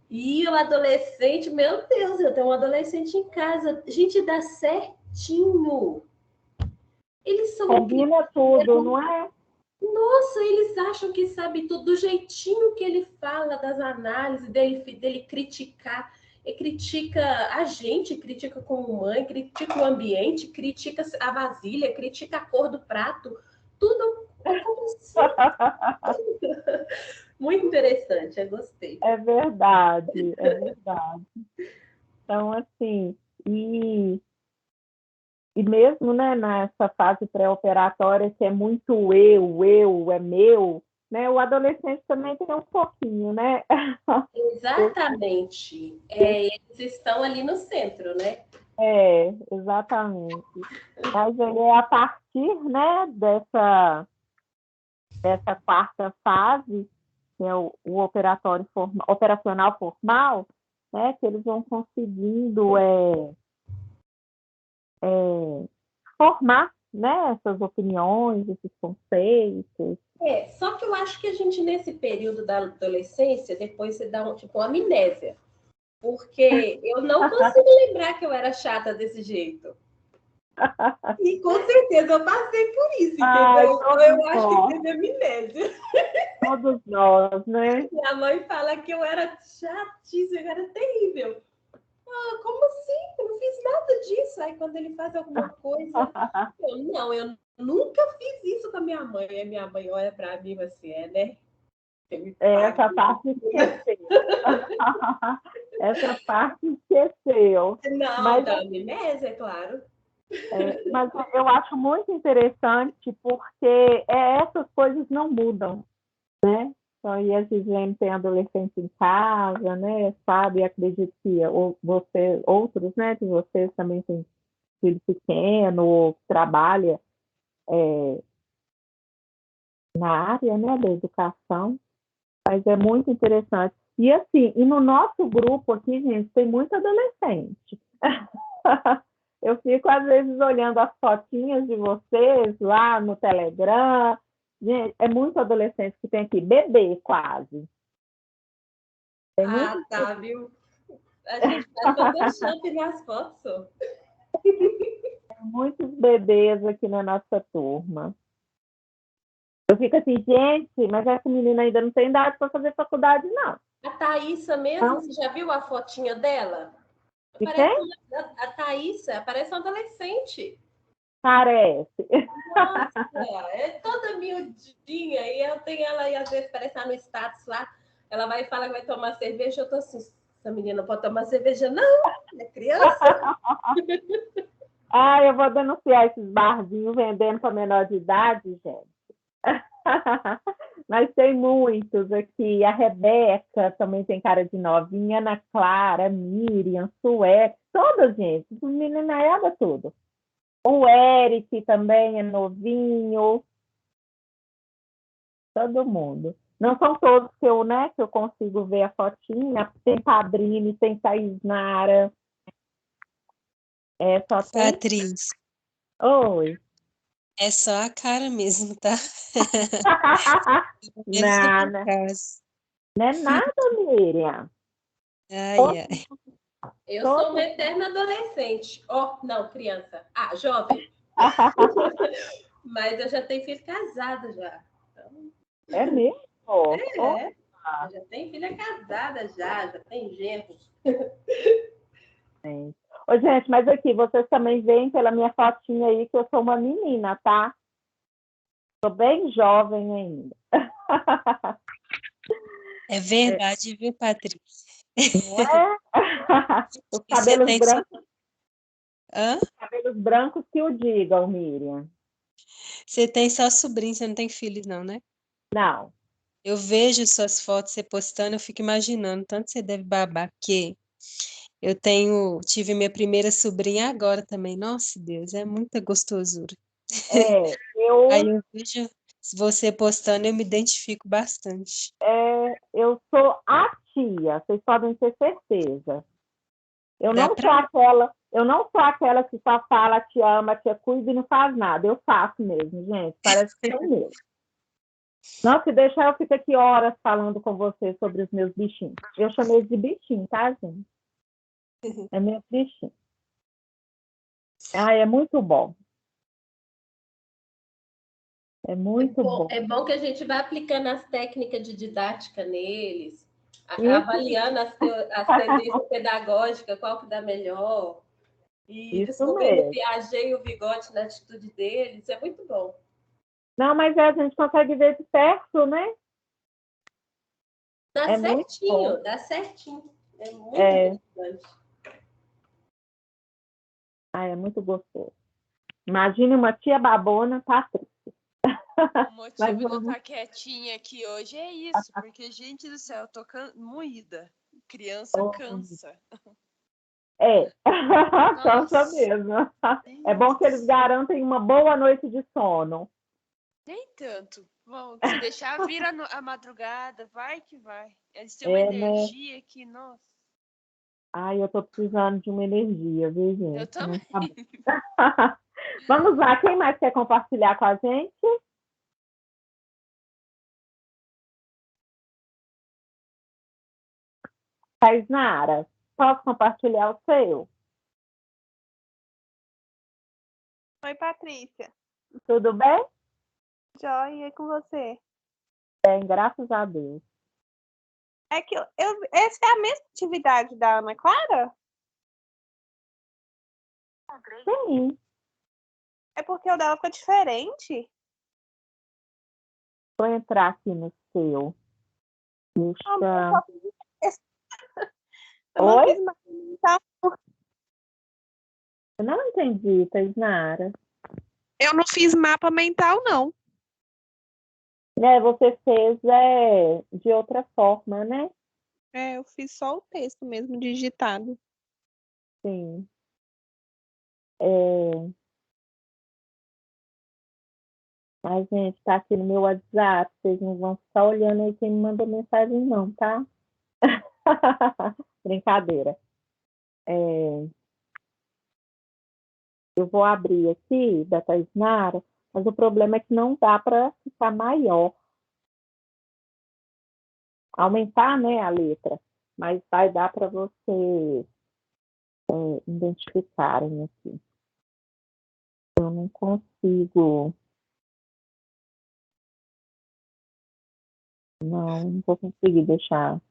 [SPEAKER 6] E o adolescente, meu Deus, eu tenho um adolescente em casa. Gente, dá certinho. Eles são...
[SPEAKER 1] Combina tudo, não é?
[SPEAKER 6] Nossa, eles acham que sabe tudo, do jeitinho que ele fala, das análises, dele criticar. Ele critica a gente, critica como mãe, critica o ambiente, critica a vasilha, critica a cor do prato. Tudo aconteceu. Muito interessante, eu gostei.
[SPEAKER 1] É verdade, é verdade. Então, assim, e mesmo, né, nessa fase pré-operatória, que é muito é meu, né, o adolescente também tem um pouquinho, né?
[SPEAKER 6] Exatamente. Eles estão ali no centro, né?
[SPEAKER 1] Exatamente. Mas é a partir, né, dessa quarta fase, que é o operacional formal, né, que eles vão conseguindo formar, né, essas opiniões, esses conceitos.
[SPEAKER 6] Só que eu acho que a gente, nesse período da adolescência, depois você dá uma amnésia. Porque eu não consigo lembrar que eu era chata desse jeito. E com certeza eu passei por isso, entendeu? Então eu acho que teve amnésia.
[SPEAKER 1] Todos nós, né?
[SPEAKER 6] Minha mãe fala que eu era chatíssima, eu era terrível. Como assim? Eu não fiz nada disso. Aí quando ele faz alguma coisa, eu nunca fiz isso com a minha mãe. Aí minha mãe olha para mim assim, né?
[SPEAKER 1] Essa parte esqueceu. Essa parte esqueceu.
[SPEAKER 6] Não,
[SPEAKER 1] mas,
[SPEAKER 6] da amnésia, é claro.
[SPEAKER 1] Mas eu acho muito interessante porque essas coisas não mudam, né? Então, e a Gislene tem adolescente em casa, né? Sabe, acredito que você, outros, né, de vocês também têm filho pequeno, ou trabalha na área, né, da educação, mas é muito interessante. E assim, e no nosso grupo aqui, gente, tem muito adolescente. Eu fico, às vezes, olhando as fotinhas de vocês lá no Telegram. Gente, é muito adolescente que tem aqui, bebê quase.
[SPEAKER 6] Tá, viu? A gente vai Photoshop nas fotos.
[SPEAKER 1] Tem muitos bebês aqui na nossa turma. Eu fico assim, gente, mas essa menina ainda não tem idade para fazer faculdade, não.
[SPEAKER 6] A Thaísa mesmo, você já viu a fotinha dela? A Thaísa parece uma adolescente.
[SPEAKER 1] Parece.
[SPEAKER 6] Nossa, é toda miudinha. E eu tenho ela, e às vezes parece lá no status lá, ela vai e fala que vai tomar cerveja, eu tô assim, essa menina não pode tomar cerveja, não, é criança.
[SPEAKER 1] Eu vou denunciar esses barzinhos vendendo para menor de idade, gente. Mas tem muitos aqui. A Rebeca também tem cara de novinha, Ana Clara, Miriam, Sué, todas, gente. Meninaiada tudo. O Eric também é novinho. Todo mundo. Não são todos que eu consigo ver a fotinha. Tem Padrini, tem Thaís Nara. Só tem...
[SPEAKER 5] Patrícia.
[SPEAKER 1] Oi.
[SPEAKER 5] É só a cara mesmo, tá?
[SPEAKER 1] Nada. Não é nada, Miriam.
[SPEAKER 5] Ai.
[SPEAKER 6] Eu sou uma eterna adolescente. Não, criança. Jovem. Mas eu já tenho filho casado já. Então...
[SPEAKER 1] É mesmo?
[SPEAKER 6] Eu já tenho filha casada já tem genro.
[SPEAKER 1] Ô, gente, mas aqui, vocês também veem pela minha fotinha aí que eu sou uma menina, tá? Sou bem jovem ainda.
[SPEAKER 5] É verdade, viu, Patrícia?
[SPEAKER 1] Não é? Os cabelos brancos. Os cabelos brancos que o digam, Miriam.
[SPEAKER 5] Você tem só sobrinho, você não tem filho, não, né?
[SPEAKER 1] Não.
[SPEAKER 5] Eu vejo suas fotos você postando, eu fico imaginando tanto você deve babar, porque eu tive minha primeira sobrinha agora também. Nossa, Deus, é muita gostosura. Aí eu vejo você postando, eu me identifico bastante.
[SPEAKER 1] Eu sou a tia, vocês podem ter certeza. Eu não sou aquela que só fala, te ama, te cuida e não faz nada. Eu faço mesmo, gente. Parece que sou mesmo. Não, se deixar, eu fico aqui horas falando com você sobre os meus bichinhos. Eu chamei de bichinho, tá, gente? É meus bichinhos. É muito bom. É muito bom.
[SPEAKER 6] É bom que a gente vai aplicando as técnicas de didática neles, avaliando as tendências pedagógicas, qual que dá melhor, e descobrindo o Piaget e o Vygotsky na atitude deles. Isso é muito bom.
[SPEAKER 1] Não, mas a gente consegue ver de perto, né?
[SPEAKER 6] Dá certinho, dá certinho. É muito interessante.
[SPEAKER 1] É muito gostoso. Imagine uma tia babona, Patrícia.
[SPEAKER 3] O motivo de eu estar quietinha aqui hoje é isso, porque, gente do céu, eu tô moída. Criança cansa.
[SPEAKER 1] Cansa mesmo. É bom que eles garantem uma boa noite de sono.
[SPEAKER 3] Nem tanto. Bom, se deixar vir a madrugada, vai que vai. Eles têm uma energia que, nossa.
[SPEAKER 1] Eu tô precisando de uma energia, viu, gente?
[SPEAKER 3] Eu também.
[SPEAKER 1] Vamos lá, quem mais quer compartilhar com a gente? Taisnara, posso compartilhar o seu?
[SPEAKER 7] Oi, Patrícia.
[SPEAKER 1] Tudo bem?
[SPEAKER 7] Joia, e com você?
[SPEAKER 1] Bem, graças a Deus.
[SPEAKER 7] É que essa é a mesma atividade da Ana Clara?
[SPEAKER 1] Sim,
[SPEAKER 7] É porque o dela ficou diferente.
[SPEAKER 1] vou entrar aqui no seu. Puxa.
[SPEAKER 7] Eu não
[SPEAKER 1] Oi?
[SPEAKER 7] fiz mapa mental.
[SPEAKER 1] Eu não entendi, Taisnara.
[SPEAKER 7] Eu não fiz mapa mental, não.
[SPEAKER 1] Você fez de outra forma, né?
[SPEAKER 7] Eu fiz só o texto mesmo, digitado.
[SPEAKER 1] Sim. Mas, gente, tá aqui no meu WhatsApp. Vocês não vão ficar olhando aí quem me manda mensagem, não, tá? Brincadeira. Eu vou abrir aqui da Taisnara, mas o problema é que não dá para ficar maior. Aumentar, né, a letra. Mas vai dar para vocês identificarem aqui. Eu não consigo. Não vou conseguir deixar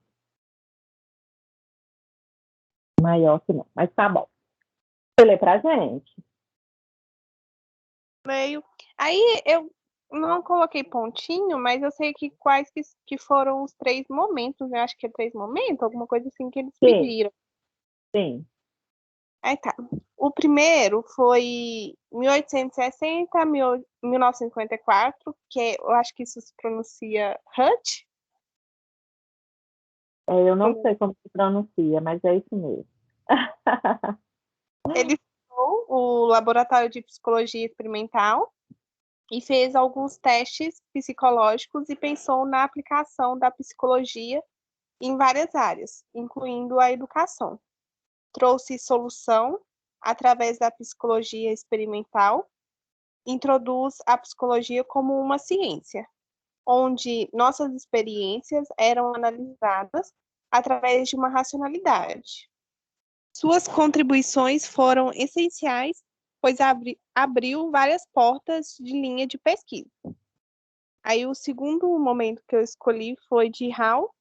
[SPEAKER 1] maior que não. Mas tá bom. Você lê pra gente?
[SPEAKER 7] Meio. Aí eu não coloquei pontinho, mas eu sei que quais que foram os 3 momentos. Eu acho que é 3 momentos, alguma coisa assim que eles
[SPEAKER 1] Sim.
[SPEAKER 7] pediram.
[SPEAKER 1] Sim.
[SPEAKER 7] Aí tá. O primeiro foi 1860 a 1954, que eu acho que isso se pronuncia Hut.
[SPEAKER 1] Eu não sei como se pronuncia, mas é isso mesmo.
[SPEAKER 7] Ele fundou o Laboratório de Psicologia Experimental e fez alguns testes psicológicos e pensou na aplicação da psicologia em várias áreas, incluindo a educação. Trouxe solução através da psicologia experimental, introduz a psicologia como uma ciência, onde nossas experiências eram analisadas através de uma racionalidade. Suas contribuições foram essenciais, pois abriu várias portas de linha de pesquisa. Aí o segundo momento que eu escolhi foi de Hall.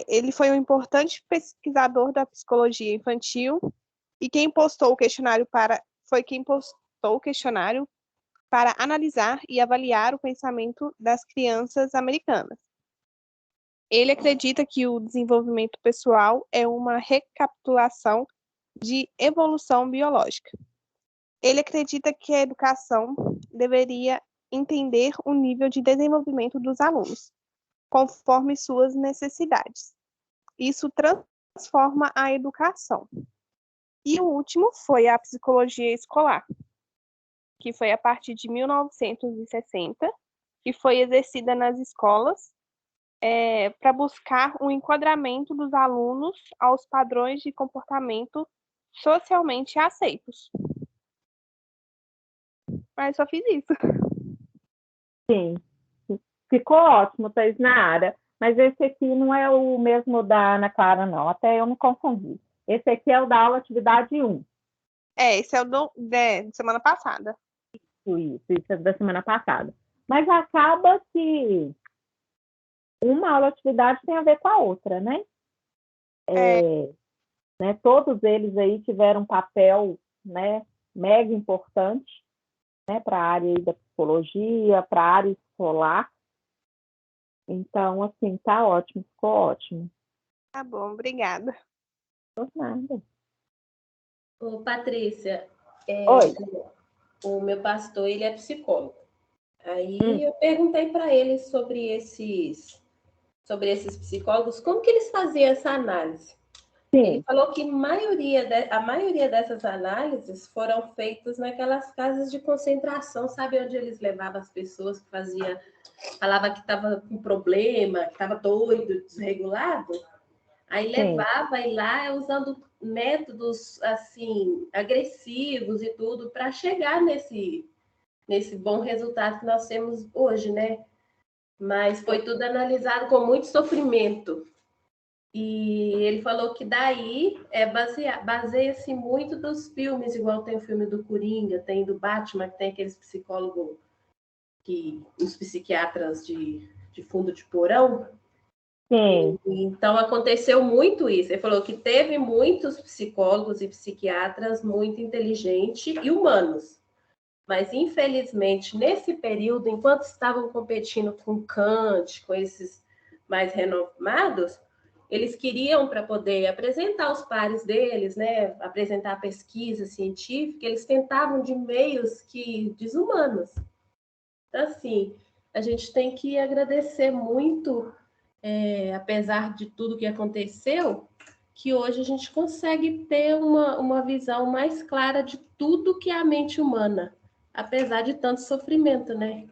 [SPEAKER 7] Ele foi um importante pesquisador da psicologia infantil e quem postou o questionário para analisar e avaliar o pensamento das crianças americanas. Ele acredita que o desenvolvimento pessoal é uma recapitulação de evolução biológica. Ele acredita que a educação deveria entender o nível de desenvolvimento dos alunos, conforme suas necessidades. Isso transforma a educação. E o último foi a psicologia escolar, que foi a partir de 1960, que foi exercida nas escolas para buscar o enquadramento dos alunos aos padrões de comportamento socialmente aceitos. Mas só fiz isso.
[SPEAKER 1] Sim. Ficou ótimo, Taisnara. Mas esse aqui não é o mesmo da Ana Clara, não. Até eu me confundi. Esse aqui é o da aula atividade 1.
[SPEAKER 7] Esse é o de semana passada.
[SPEAKER 1] Isso é da semana passada. Mas acaba que uma aula atividade tem a ver com a outra, né? Todos eles aí tiveram um papel, né, mega importante, né, para a área aí da psicologia, para a área escolar. Então, assim, tá ótimo, ficou ótimo.
[SPEAKER 7] Tá bom, obrigada.
[SPEAKER 1] Por nada.
[SPEAKER 6] Ô, Patrícia,
[SPEAKER 1] Oi.
[SPEAKER 6] o meu pastor, ele é psicólogo. Aí eu perguntei para ele sobre esses psicólogos, como que eles faziam essa análise.
[SPEAKER 1] Sim.
[SPEAKER 6] Ele falou que a maioria dessas análises foram feitas naquelas casas de concentração, sabe, onde eles levavam as pessoas que falava que estava com problema, que estava doido, desregulado. Aí levava e lá usando métodos assim agressivos e tudo para chegar nesse bom resultado que nós temos hoje, né? Mas foi tudo analisado com muito sofrimento. E ele falou que daí baseia-se muito dos filmes, igual tem o filme do Coringa, tem do Batman, que tem aqueles psicólogos, os psiquiatras de fundo de porão.
[SPEAKER 1] Sim.
[SPEAKER 6] Então aconteceu muito isso. Ele falou que teve muitos psicólogos e psiquiatras muito inteligentes e humanos. Mas, infelizmente, nesse período, enquanto estavam competindo com Kant, com esses mais renomados, eles queriam, para poder apresentar os pares deles, né, apresentar a pesquisa científica, eles tentavam de meios que desumanos. Então, assim, a gente tem que agradecer muito, apesar de tudo que aconteceu, que hoje a gente consegue ter uma visão mais clara de tudo que é a mente humana, apesar de tanto sofrimento, né?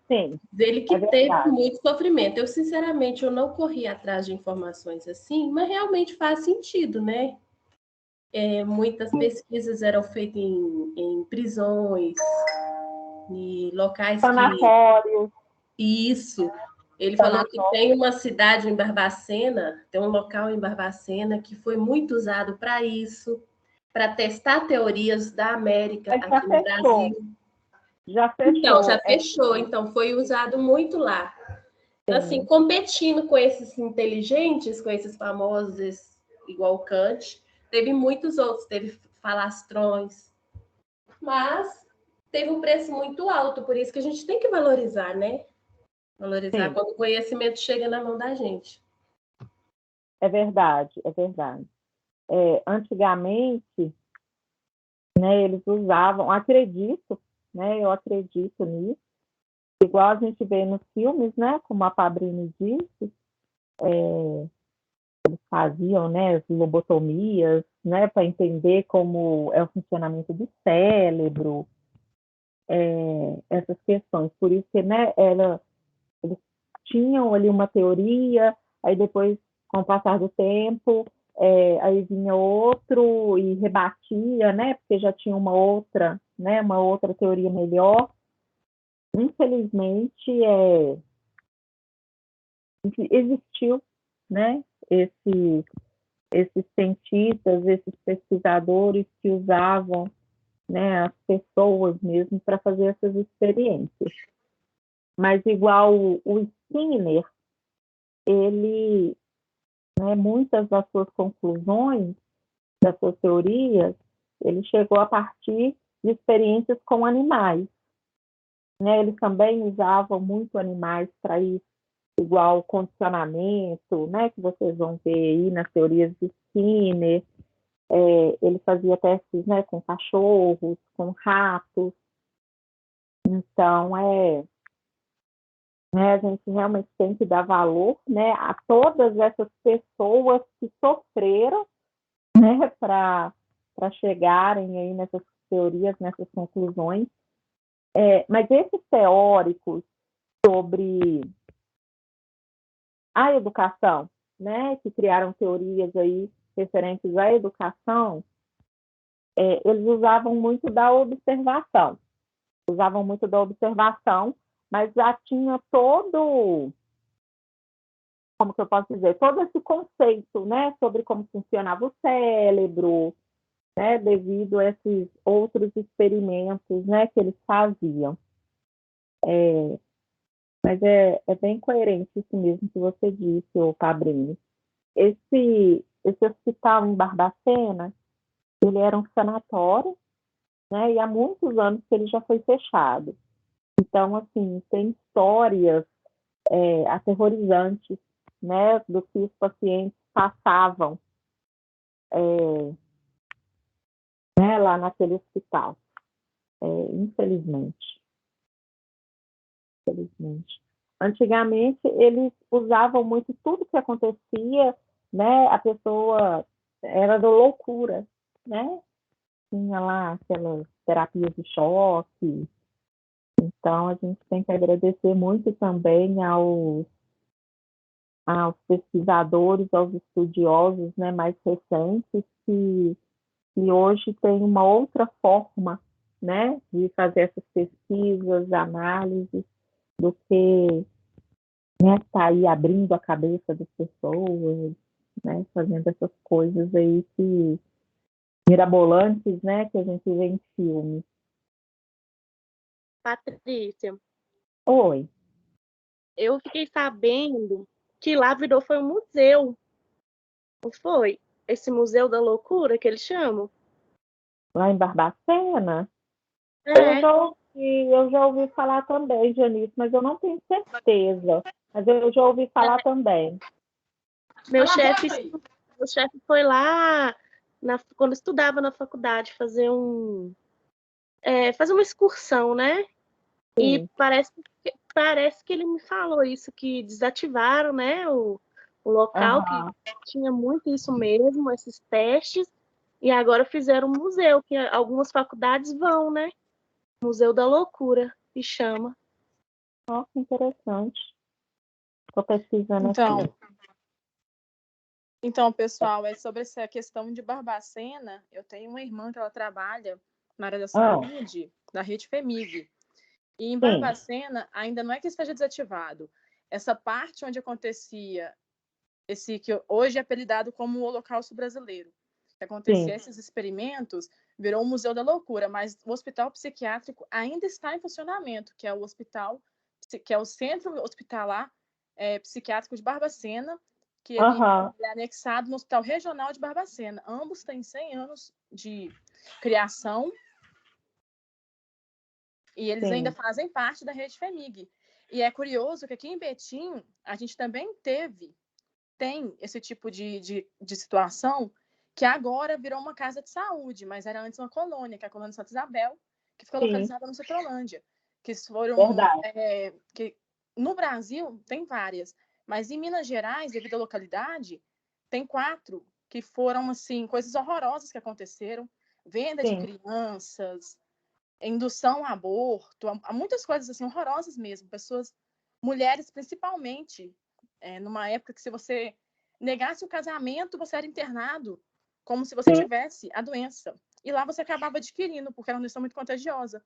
[SPEAKER 1] Sim.
[SPEAKER 6] Dele que teve muito sofrimento. Eu, sinceramente, eu não corri atrás de informações assim, mas realmente faz sentido, né? Muitas pesquisas eram feitas em prisões, em locais
[SPEAKER 1] sanatórios.
[SPEAKER 6] Isso. Ele falou que tem uma cidade em Barbacena, tem um local em Barbacena que foi muito usado para isso, para testar teorias da América aqui no Brasil.
[SPEAKER 1] Já fechou.
[SPEAKER 6] Então, já fechou. Então, foi usado muito lá. Então, assim, competindo com esses inteligentes, com esses famosos, igual Kant, teve muitos outros, teve falastrões, mas teve um preço muito alto, por isso que a gente tem que valorizar, né? Valorizar quando o conhecimento chega na mão da gente.
[SPEAKER 1] É verdade, é verdade. Antigamente, né, eles usavam, eu acredito nisso, igual a gente vê nos filmes, né, como a Fabrini disse, eles faziam, né, as lobotomias, né, para entender como é o funcionamento do cérebro, essas questões. Por isso que, né, eles tinham ali uma teoria, aí depois, com o passar do tempo, aí vinha outro e rebatia, né, porque já tinha uma outra teoria melhor. Infelizmente, existiu, né, esses cientistas, esses pesquisadores que usavam, né, as pessoas mesmo para fazer essas experiências. Mas igual o Skinner, ele, né, muitas das suas conclusões, das suas teorias, ele chegou a partir de experiências com animais. Né? Eles também usavam muito animais para isso, igual condicionamento, né, que vocês vão ver aí nas teorias de Skinner. Ele fazia testes, né, com cachorros, com ratos. Então, né, a gente realmente tem que dar valor, né, a todas essas pessoas que sofreram, né, para chegarem aí nessas teorias, nessas conclusões. Mas esses teóricos sobre a educação, né, que criaram teorias aí referentes à educação, eles usavam muito da observação, mas já tinha todo, como que eu posso dizer, todo esse conceito, né, sobre como funcionava o cérebro, né, devido a esses outros experimentos, né, que eles faziam. Mas é bem coerente isso mesmo que você disse, Fabrini. Esse hospital em Barbacena, ele era um sanatório, né, e há muitos anos que ele já foi fechado. Então, assim, tem histórias aterrorizantes, né, do que os pacientes passavam né, lá naquele hospital, infelizmente. Antigamente, eles usavam muito tudo que acontecia, né, a pessoa era da loucura, né, tinha lá aquelas terapias de choque. Então, a gente tem que agradecer muito também aos pesquisadores, aos estudiosos, né, mais recentes, que hoje tem uma outra forma, né, de fazer essas pesquisas, análises, do que, né, estar aí abrindo a cabeça das pessoas, né, fazendo essas coisas aí que mirabolantes, né, que a gente vê em filme.
[SPEAKER 7] Patrícia,
[SPEAKER 1] Oi.
[SPEAKER 7] eu fiquei sabendo que lá virou foi um museu, não foi? Esse Museu da Loucura que eles chamam?
[SPEAKER 1] Lá em Barbacena,
[SPEAKER 7] É,
[SPEAKER 1] eu já ouvi falar também, Janice, mas eu não tenho certeza. Mas eu já ouvi falar também.
[SPEAKER 7] meu chefe foi lá quando estudava na faculdade fazer fazer uma excursão, né? E
[SPEAKER 1] Sim.
[SPEAKER 7] parece que ele me falou isso, que desativaram, né, o local,
[SPEAKER 1] Aham.
[SPEAKER 7] que tinha muito isso mesmo, esses testes, e agora fizeram um museu, que algumas faculdades vão, né? Museu da Loucura, que chama.
[SPEAKER 1] Nossa, interessante. Estou pesquisando
[SPEAKER 8] Então,
[SPEAKER 1] aqui.
[SPEAKER 8] então, pessoal, é sobre essa questão de Barbacena. Eu tenho uma irmã que ela trabalha na área da saúde, da rede FEMIG. E em Barbacena ainda não é que esteja desativado. Essa parte onde acontecia esse que hoje é apelidado como o Holocausto Brasileiro, que acontecia esses experimentos, virou o Museu da Loucura, mas o hospital psiquiátrico ainda está em funcionamento, que é o hospital, que é o Centro Hospitalar Psiquiátrico de Barbacena, que ele é anexado no Hospital Regional de Barbacena. Ambos têm 100 anos de criação e eles ainda fazem parte da rede FEMIG. E é curioso que aqui em Betim a gente também tem esse tipo de situação, que agora virou uma casa de saúde, mas era antes uma colônia, que é a colônia Santa Isabel, que fica localizada no Citrolândia. Que foram. Que no Brasil tem várias, mas em Minas Gerais, devido à localidade, tem 4 que foram assim, coisas horrorosas que aconteceram. Venda de crianças, indução ao aborto, há muitas coisas assim horrorosas mesmo. Pessoas, mulheres principalmente, numa época que se você negasse o casamento, você era internado, como se você tivesse a doença. E lá você acabava adquirindo, porque era uma doença muito contagiosa.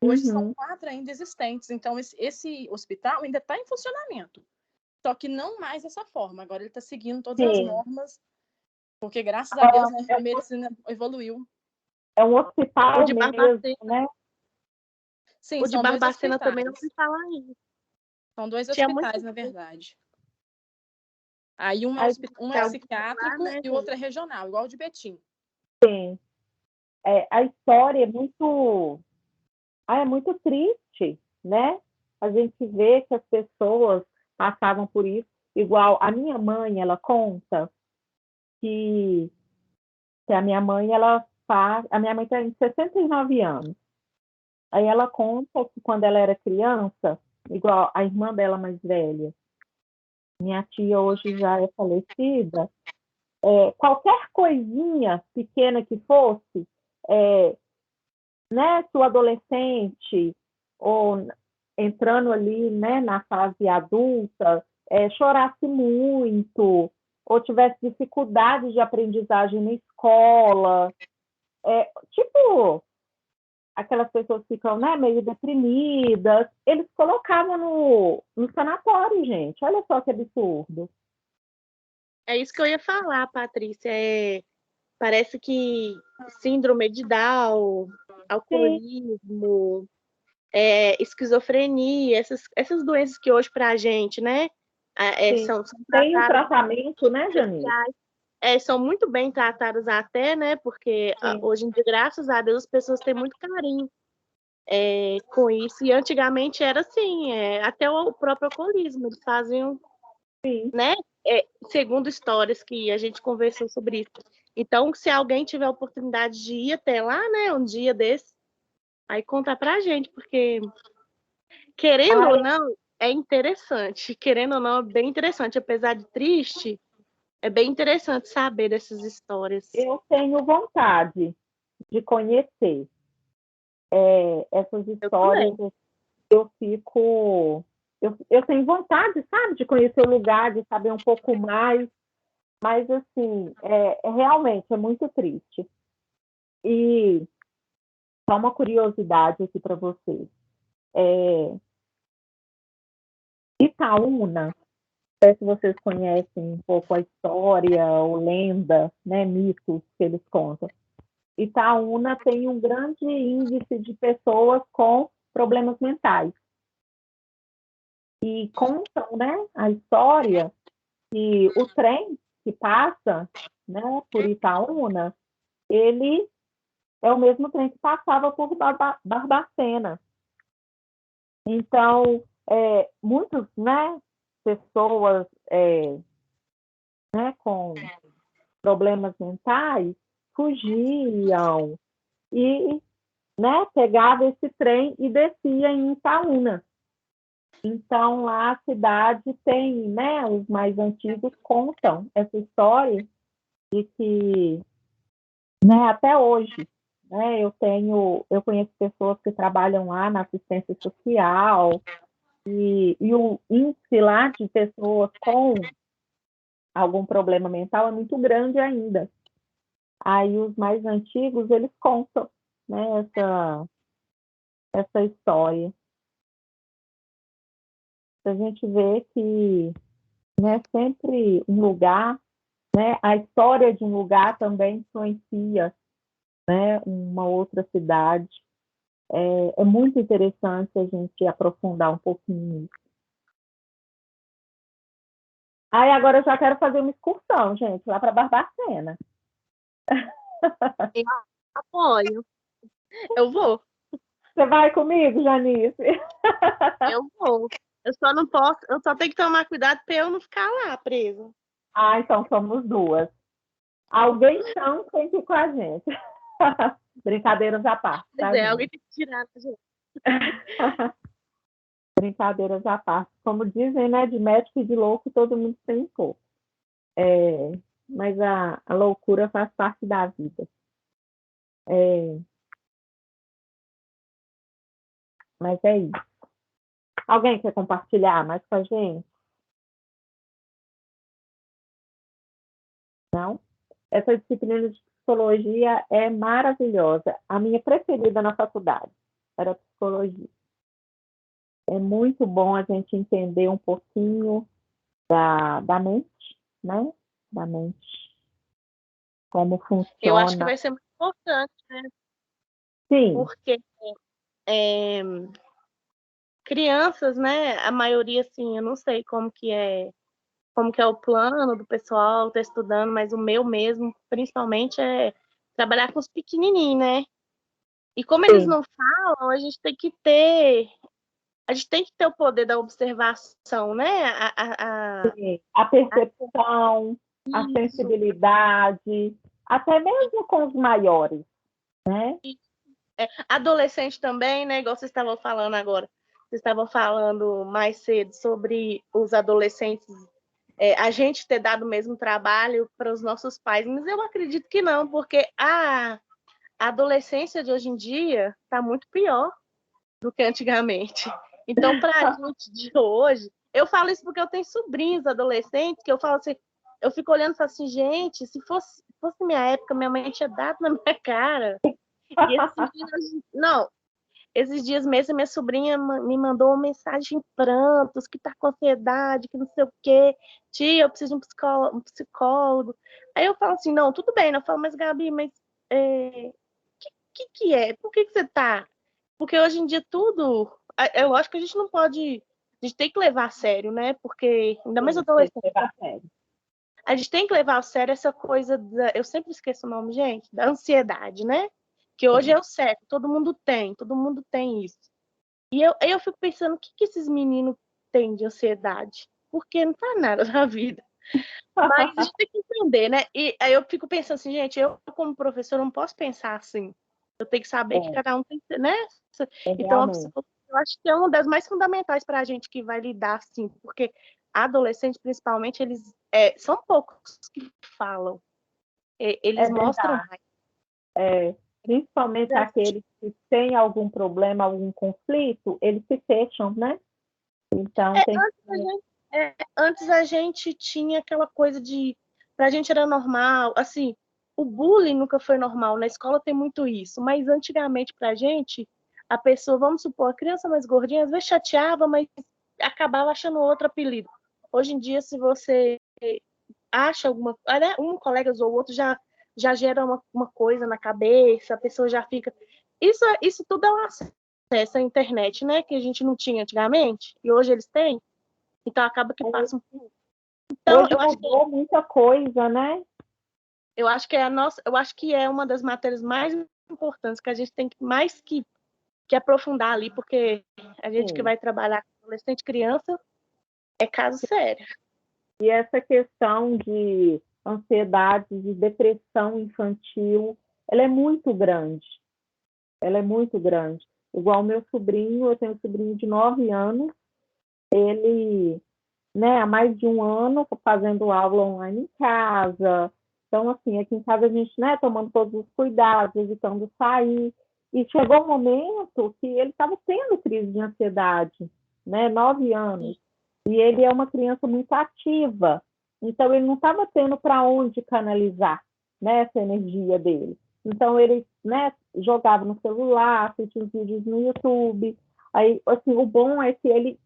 [SPEAKER 8] Hoje são 4 ainda existentes, então esse hospital ainda está em funcionamento. Só que não mais dessa forma. Agora ele está seguindo todas as normas, porque graças a Deus, né, a medicina evoluiu.
[SPEAKER 1] É um hospital mesmo, né?
[SPEAKER 8] Sim,
[SPEAKER 7] o de Barbacena também não se fala aí.
[SPEAKER 8] São 2 hospitais, na verdade. Aí um é psiquiátrico lá, né, e o outro é regional, igual o de Betim.
[SPEAKER 1] Sim. A história é muito triste, né? A gente vê que as pessoas passavam por isso. Igual a minha mãe, ela conta que a minha mãe, a minha mãe tem 69 anos. Aí ela conta que quando ela era criança, igual a irmã dela mais velha, minha tia hoje já é falecida, qualquer coisinha pequena que fosse, né, se o adolescente ou entrando ali, né, na fase adulta, chorasse muito ou tivesse dificuldade de aprendizagem na escola, tipo aquelas pessoas que ficam, né, meio deprimidas, eles colocavam no sanatório, gente. Olha só que absurdo.
[SPEAKER 7] É isso que eu ia falar, Patrícia. Parece que síndrome de Down, alcoolismo, esquizofrenia, essas doenças que hoje para a gente, né, são
[SPEAKER 1] tem um tratamento, né, Janice?
[SPEAKER 7] São muito bem tratadas até, né, porque hoje em dia, graças a Deus, as pessoas têm muito carinho com isso. E antigamente era assim, até o próprio alcoolismo, eles faziam, né, segundo histórias que a gente conversou sobre isso. Então, se alguém tiver a oportunidade de ir até lá, né, um dia desse, aí conta pra gente, porque querendo ou não, é interessante. Querendo ou não, é bem interessante. Apesar de triste, é bem interessante saber dessas histórias.
[SPEAKER 1] Eu tenho vontade de conhecer essas histórias. Eu fico eu tenho vontade, sabe, de conhecer o lugar, de saber um pouco mais, mas, assim, realmente é muito triste. E só uma curiosidade aqui para vocês. Itaúna, não sei se vocês conhecem um pouco a história ou lenda, né, mitos que eles contam. Itaúna tem um grande índice de pessoas com problemas mentais. E contam, né, a história que o trem que passa, né, por Itaúna, ele é o mesmo trem que passava por Barbacena. Então, muitas, né, pessoas né, com problemas mentais fugiam e, né, pegava esse trem e descia em Itaúna. Então, lá a cidade tem, né, os mais antigos contam essa história de que, né, até hoje, né, eu conheço pessoas que trabalham lá na assistência social e o índice lá de pessoas com algum problema mental é muito grande ainda. Aí os mais antigos, eles contam, né, essa história. A gente vê que, né, sempre um lugar, né, a história de um lugar também influencia, né, uma outra cidade. É muito interessante a gente aprofundar um pouquinho nisso. Aí agora eu já quero fazer uma excursão, gente, lá para Barbacena.
[SPEAKER 7] Eu apoio. Eu vou.
[SPEAKER 1] Você vai comigo, Janice?
[SPEAKER 7] Eu vou. Eu só não posso, eu só tenho que tomar cuidado para eu não ficar lá presa.
[SPEAKER 1] Ah, então somos duas. Alguém então tem que ir com a gente. Brincadeiras à parte, tá,
[SPEAKER 7] Pois é,
[SPEAKER 1] gente?
[SPEAKER 7] alguém tem que tirar a gente.
[SPEAKER 1] Brincadeiras à parte. Como dizem, né, de médico e de louco, todo mundo tem um pouco. Mas a loucura faz parte da vida. Mas é isso. Alguém quer compartilhar mais com a gente? Não? Essa disciplina de psicologia é maravilhosa. A minha preferida na faculdade era psicologia. É muito bom a gente entender um pouquinho da mente, né? Da mente. Como
[SPEAKER 7] Eu acho que
[SPEAKER 1] funciona.
[SPEAKER 7] vai ser muito importante, né?
[SPEAKER 1] Sim,
[SPEAKER 7] Porque crianças, né? A maioria, assim, eu não sei como que é o plano do pessoal tá estudando, mas o meu mesmo, principalmente, é trabalhar com os pequenininhos, né? E como eles
[SPEAKER 1] sim.
[SPEAKER 7] não falam, a gente tem que ter o poder da observação, né?
[SPEAKER 1] A percepção, a
[SPEAKER 7] Isso.
[SPEAKER 1] sensibilidade, até mesmo com os maiores, né?
[SPEAKER 7] Adolescente também, né? Igual vocês estavam falando agora. Vocês estavam falando mais cedo sobre os adolescentes, a gente ter dado o mesmo trabalho para os nossos pais, mas eu acredito que não, porque a adolescência de hoje em dia está muito pior do que antigamente. Então, para a gente de hoje, eu falo isso porque eu tenho sobrinhos adolescentes que eu falo assim, eu fico olhando e falo assim, gente, se fosse minha época, minha mãe tinha dado na minha cara. E esses dias mesmo, minha sobrinha me mandou uma mensagem em prantos, que tá com ansiedade, que não sei o quê. Tia, eu preciso de um psicólogo. Aí eu falo assim, não, tudo bem. Eu falo, mas Gabi, mas que é? Por que você tá? Porque hoje em dia tudo, eu acho que a gente não pode, a gente tem que levar a sério, né? Porque ainda mais adolescente. A gente tem que levar a sério essa coisa eu sempre esqueço o nome, gente, da ansiedade, né? Que hoje é o certo, todo mundo tem isso. E eu fico pensando, o que esses meninos têm de ansiedade? Porque não tá nada na vida. Mas a gente tem que entender, né? E aí eu fico pensando assim, gente, eu como professor não posso pensar assim. Eu tenho que saber que cada um tem que, né? Então, a psicologia, eu acho que é uma das mais fundamentais para a gente que vai lidar assim, porque adolescentes, principalmente, eles são poucos que falam. Eles mostram mais.
[SPEAKER 1] Principalmente aqueles que têm algum problema, algum conflito, eles se fecham, né? Então, tem
[SPEAKER 7] Antes a gente tinha aquela coisa de... Pra gente era normal, assim, o bullying nunca foi normal, na escola tem muito isso, mas antigamente pra gente, a pessoa, vamos supor, a criança mais gordinha, às vezes chateava, mas acabava achando outro apelido. Hoje em dia, se você acha um colega ou outro já gera uma coisa na cabeça, a pessoa já fica... Isso tudo é um acesso à internet, né, que a gente não tinha antigamente, e hoje eles têm, então acaba que passa um pouco. Então,
[SPEAKER 1] hoje mudou muita coisa, né?
[SPEAKER 7] eu acho que é uma das matérias mais importantes que a gente tem mais que aprofundar ali, porque a gente que vai trabalhar com adolescente e criança é caso sério.
[SPEAKER 1] E essa questão de ansiedade, de depressão infantil, ela é muito grande. Ela é muito grande. Igual o meu sobrinho, eu tenho um sobrinho de 9 anos, ele, né, há mais de um ano fazendo aula online em casa. Então, assim, aqui em casa a gente, né, tomando todos os cuidados, evitando sair. E chegou um momento que ele estava tendo crise de ansiedade, né, 9 anos. E ele é uma criança muito ativa. Então, ele não estava tendo para onde canalizar, né, essa energia dele. Então, ele, né, jogava no celular, assistia os vídeos no YouTube. Aí, assim, o bom é que ele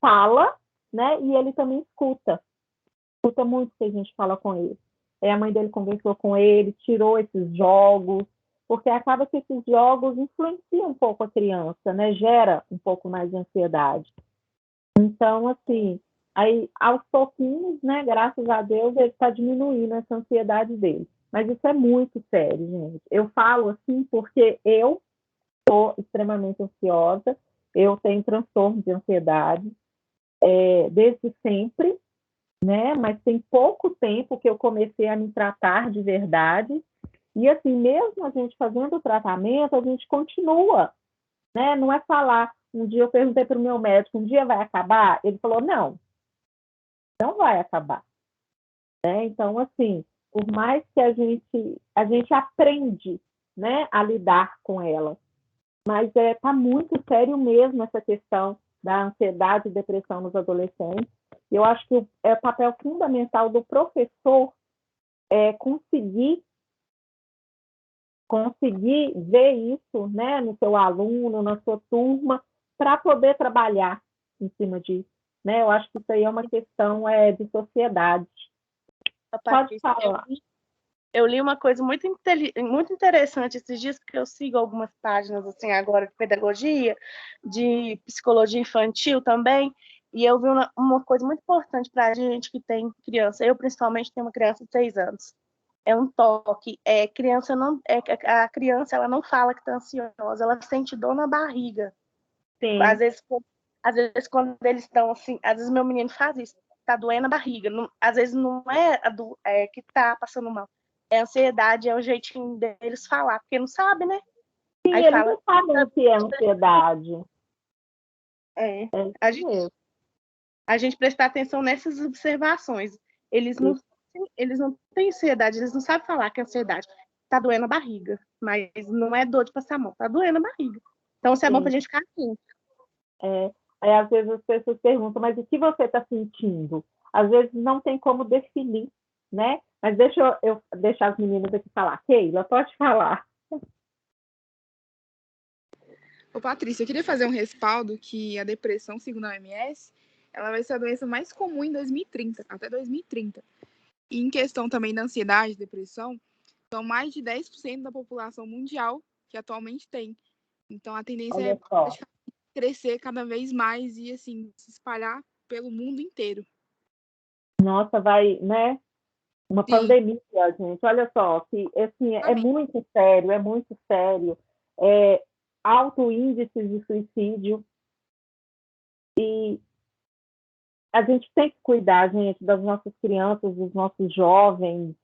[SPEAKER 1] fala, né, e ele também escuta. Escuta muito que a gente fala com ele. Aí a mãe dele conversou com ele, tirou esses jogos, porque acaba que esses jogos influenciam um pouco a criança, né, gera um pouco mais de ansiedade. Então, assim, aí aos pouquinhos, né, graças a Deus, ele está diminuindo essa ansiedade dele. Mas isso é muito sério, gente. Eu falo assim porque eu sou extremamente ansiosa, eu tenho transtorno de ansiedade desde sempre, né? Mas tem pouco tempo que eu comecei a me tratar de verdade. E assim, mesmo a gente fazendo o tratamento, a gente continua, né? Não é falar. Um dia eu perguntei para o meu médico, um dia vai acabar? Ele falou, não vai acabar. Né? Então, assim, por mais que a gente aprende, né, a lidar com ela, mas tá muito sério mesmo essa questão da ansiedade e depressão nos adolescentes. Eu acho que é o papel fundamental do professor conseguir ver isso, né, no seu aluno, na sua turma, para poder trabalhar em cima disso. Né? Eu acho que isso aí é uma questão de sociedade. Pode falar.
[SPEAKER 7] Eu li uma coisa muito interessante esses dias, porque eu sigo algumas páginas assim agora de pedagogia, de psicologia infantil também, e eu vi uma coisa muito importante para a gente que tem criança. Eu, principalmente, tenho uma criança de 6 anos. É um toque. A criança ela não fala que está ansiosa, ela sente dor na barriga.
[SPEAKER 1] Sim.
[SPEAKER 7] Às vezes, quando eles estão assim, às vezes meu menino faz isso, tá doendo a barriga. Não, às vezes não é que tá passando mal. É ansiedade, é o jeitinho deles falar, porque não sabe, né?
[SPEAKER 1] Sim,
[SPEAKER 7] aí
[SPEAKER 1] eles
[SPEAKER 7] fala,
[SPEAKER 1] não sabem o que é ansiedade.
[SPEAKER 7] A gente prestar atenção nessas observações. Eles não têm ansiedade, eles não sabem falar que é ansiedade. Tá doendo a barriga, mas não é dor de passar a mão, tá doendo a barriga. Então, isso é bom pra gente ficar atento.
[SPEAKER 1] Aí, às vezes, as pessoas perguntam, mas o que você está sentindo? Às vezes, não tem como definir, né? Mas deixa eu deixar as meninas aqui falar. Keila, pode falar.
[SPEAKER 9] Ô, Patrícia, eu queria fazer um respaldo que a depressão, segundo a OMS, ela vai ser a doença mais comum em 2030, até 2030. E em questão também da ansiedade e depressão, são mais de 10% da população mundial que atualmente tem. Então, a tendência é crescer cada vez mais e, assim, se espalhar pelo mundo inteiro.
[SPEAKER 1] Nossa, vai, né? Uma pandemia, gente. Olha só, que assim, é muito sério, é muito sério. Alto índice de suicídio. E a gente tem que cuidar, gente, das nossas crianças, dos nossos jovens,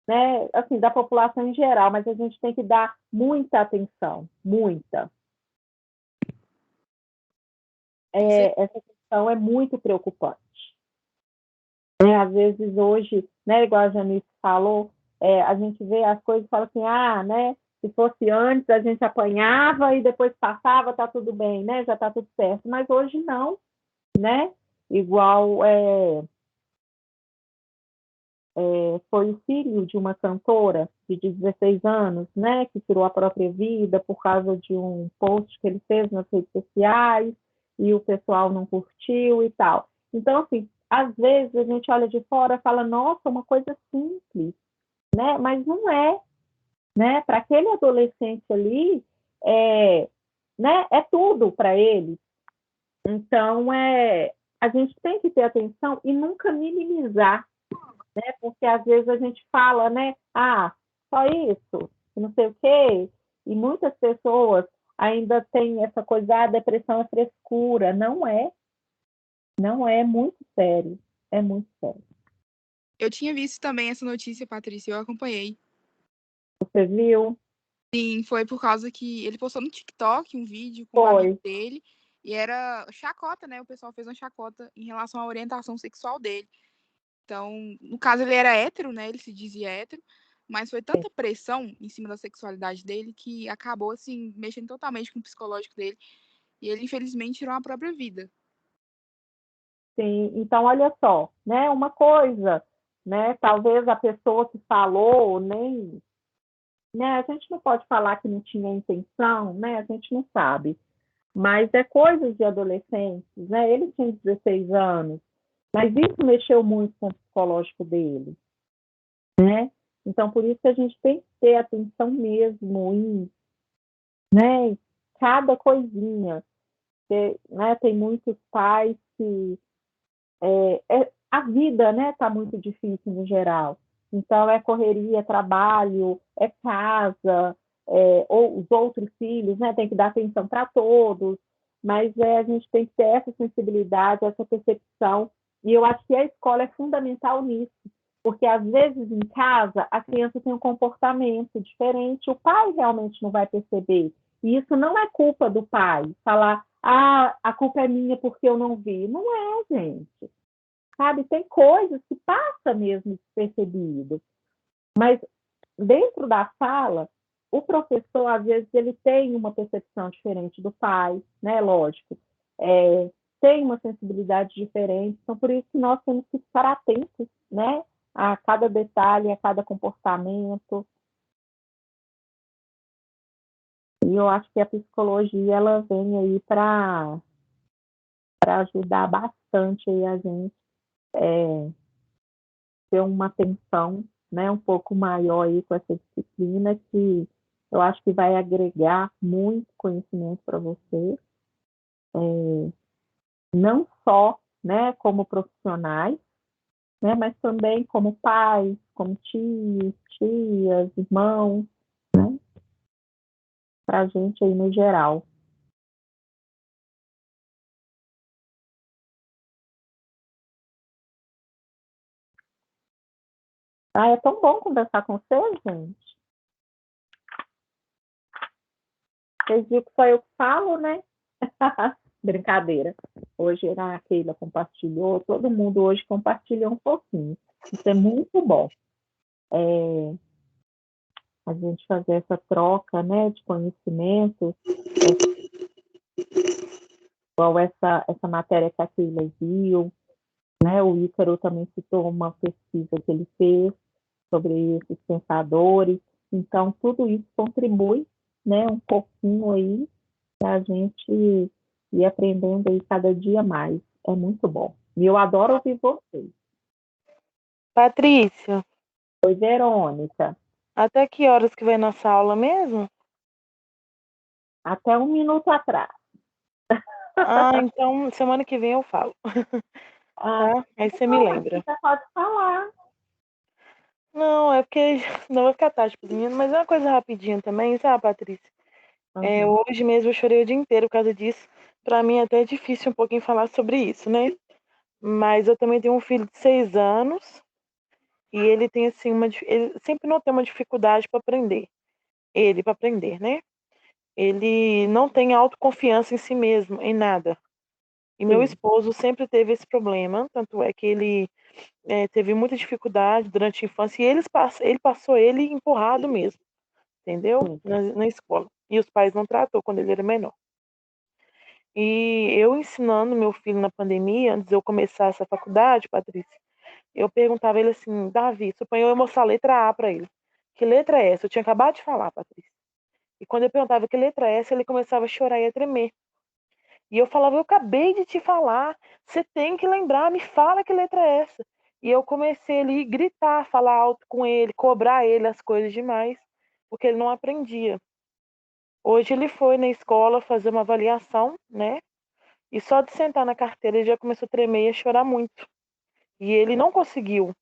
[SPEAKER 1] né? Assim, da população em geral, mas a gente tem que dar muita atenção, muita. Essa questão é muito preocupante. Às vezes hoje, né, igual a Janice falou, a gente vê as coisas e fala assim, né, se fosse antes a gente apanhava e depois passava, tá tudo bem, né, já tá tudo certo. Mas hoje não. né? Igual foi o filho de uma cantora de 16 anos, né, que tirou a própria vida por causa de um post que ele fez nas redes sociais e o pessoal não curtiu e tal. Então, assim, às vezes a gente olha de fora e fala, nossa, uma coisa simples, né? Mas não é, né? Para aquele adolescente ali, né? É tudo para ele. Então, a gente tem que ter atenção e nunca minimizar, né? Porque às vezes a gente fala, né? Ah, só isso, não sei o quê. E muitas pessoas ainda têm essa coisa, a depressão é frescura. Não é muito sério. É muito sério.
[SPEAKER 9] Eu tinha visto também essa notícia, Patrícia, eu acompanhei.
[SPEAKER 1] Você viu?
[SPEAKER 9] Sim, foi por causa que ele postou no TikTok um vídeo com um amigo dele e era chacota, né? O pessoal fez uma chacota em relação à orientação sexual dele. Então, no caso, ele era hétero, né? Ele se dizia hétero, mas foi tanta pressão em cima da sexualidade dele que acabou, assim, mexendo totalmente com o psicológico dele. E ele, infelizmente, tirou a própria vida.
[SPEAKER 1] Sim, então olha só, né? Uma coisa, né? Talvez a pessoa que falou nem, né? A gente não pode falar que não tinha intenção, né? A gente não sabe. Mas é coisas de adolescentes, né? Ele tinha 16 anos, mas isso mexeu muito com o psicológico dele, né? Então, por isso que a gente tem que ter atenção mesmo em, né, cada coisinha. Né, tem muitos pais que a vida, né, está muito difícil no geral. Então, é correria, é trabalho, é casa, ou os outros filhos, né, tem que dar atenção para todos, mas a gente tem que ter essa sensibilidade, essa percepção, e eu acho que a escola é fundamental nisso, porque às vezes em casa a criança tem um comportamento diferente, o pai realmente não vai perceber, e isso não é culpa do pai, falar, ah, a culpa é minha porque eu não vi. Não é, gente. Sabe, tem coisas que passa mesmo despercebido, mas dentro da sala, o professor, às vezes, ele tem uma percepção diferente do pai, né, lógico, tem uma sensibilidade diferente, então por isso que nós temos que estar atentos, né, a cada detalhe, a cada comportamento, e eu acho que a psicologia, ela vem aí para ajudar bastante aí a gente ter uma atenção, né, um pouco maior aí com essa disciplina, que eu acho que vai agregar muito conhecimento para você, não só, né, como profissionais, né, mas também como pais, como tios, tias, irmãos, né, para a gente aí no geral. Ah, é tão bom conversar com vocês, gente. Vocês viram que só eu que falo, né? Brincadeira. Hoje a Keila compartilhou, todo mundo hoje compartilhou um pouquinho. Isso é muito bom. A gente fazer essa troca, né, de conhecimento, igual essa matéria que a Keila viu, né, o Ícaro também citou uma pesquisa que ele fez sobre esses pensadores. Então, tudo isso contribui, né, um pouquinho aí para a gente ir aprendendo aí cada dia mais. É muito bom. E eu adoro ouvir vocês.
[SPEAKER 10] Patrícia,
[SPEAKER 1] Oi, Verônica.
[SPEAKER 10] até que horas que vai nossa aula mesmo?
[SPEAKER 1] Até 1 minuto atrás.
[SPEAKER 10] Ah, então semana que vem eu falo. Tá? Aí você me lembra.
[SPEAKER 1] Você pode falar.
[SPEAKER 10] Não, é porque não vai ficar tarde pros meninos, mas é uma coisa rapidinha também, sabe, Patrícia? Hoje mesmo eu chorei o dia inteiro por causa disso. Pra mim é até difícil um pouquinho falar sobre isso, né? Mas eu também tenho um filho de 6 anos e ele tem assim ele sempre não tem uma dificuldade para aprender. Para aprender, né? Ele não tem autoconfiança em si mesmo, em nada. E meu esposo sempre teve esse problema, tanto é que ele teve muita dificuldade durante a infância e ele passou ele empurrado mesmo, entendeu? Na escola. E os pais não tratou quando ele era menor. E eu ensinando meu filho na pandemia, antes de eu começar essa faculdade, Patrícia, eu perguntava a ele assim, Davi, suponha eu mostrar a letra A para ele. Que letra é essa? Eu tinha acabado de falar, Patrícia. E quando eu perguntava que letra é essa, ele começava a chorar e a tremer. E eu falava, eu acabei de te falar, você tem que lembrar, me fala que letra é essa. E eu comecei ali a gritar, falar alto com ele, cobrar ele as coisas demais, porque ele não aprendia. Hoje ele foi na escola fazer uma avaliação, né? E só de sentar na carteira ele já começou a tremer e a chorar muito. E ele não conseguiu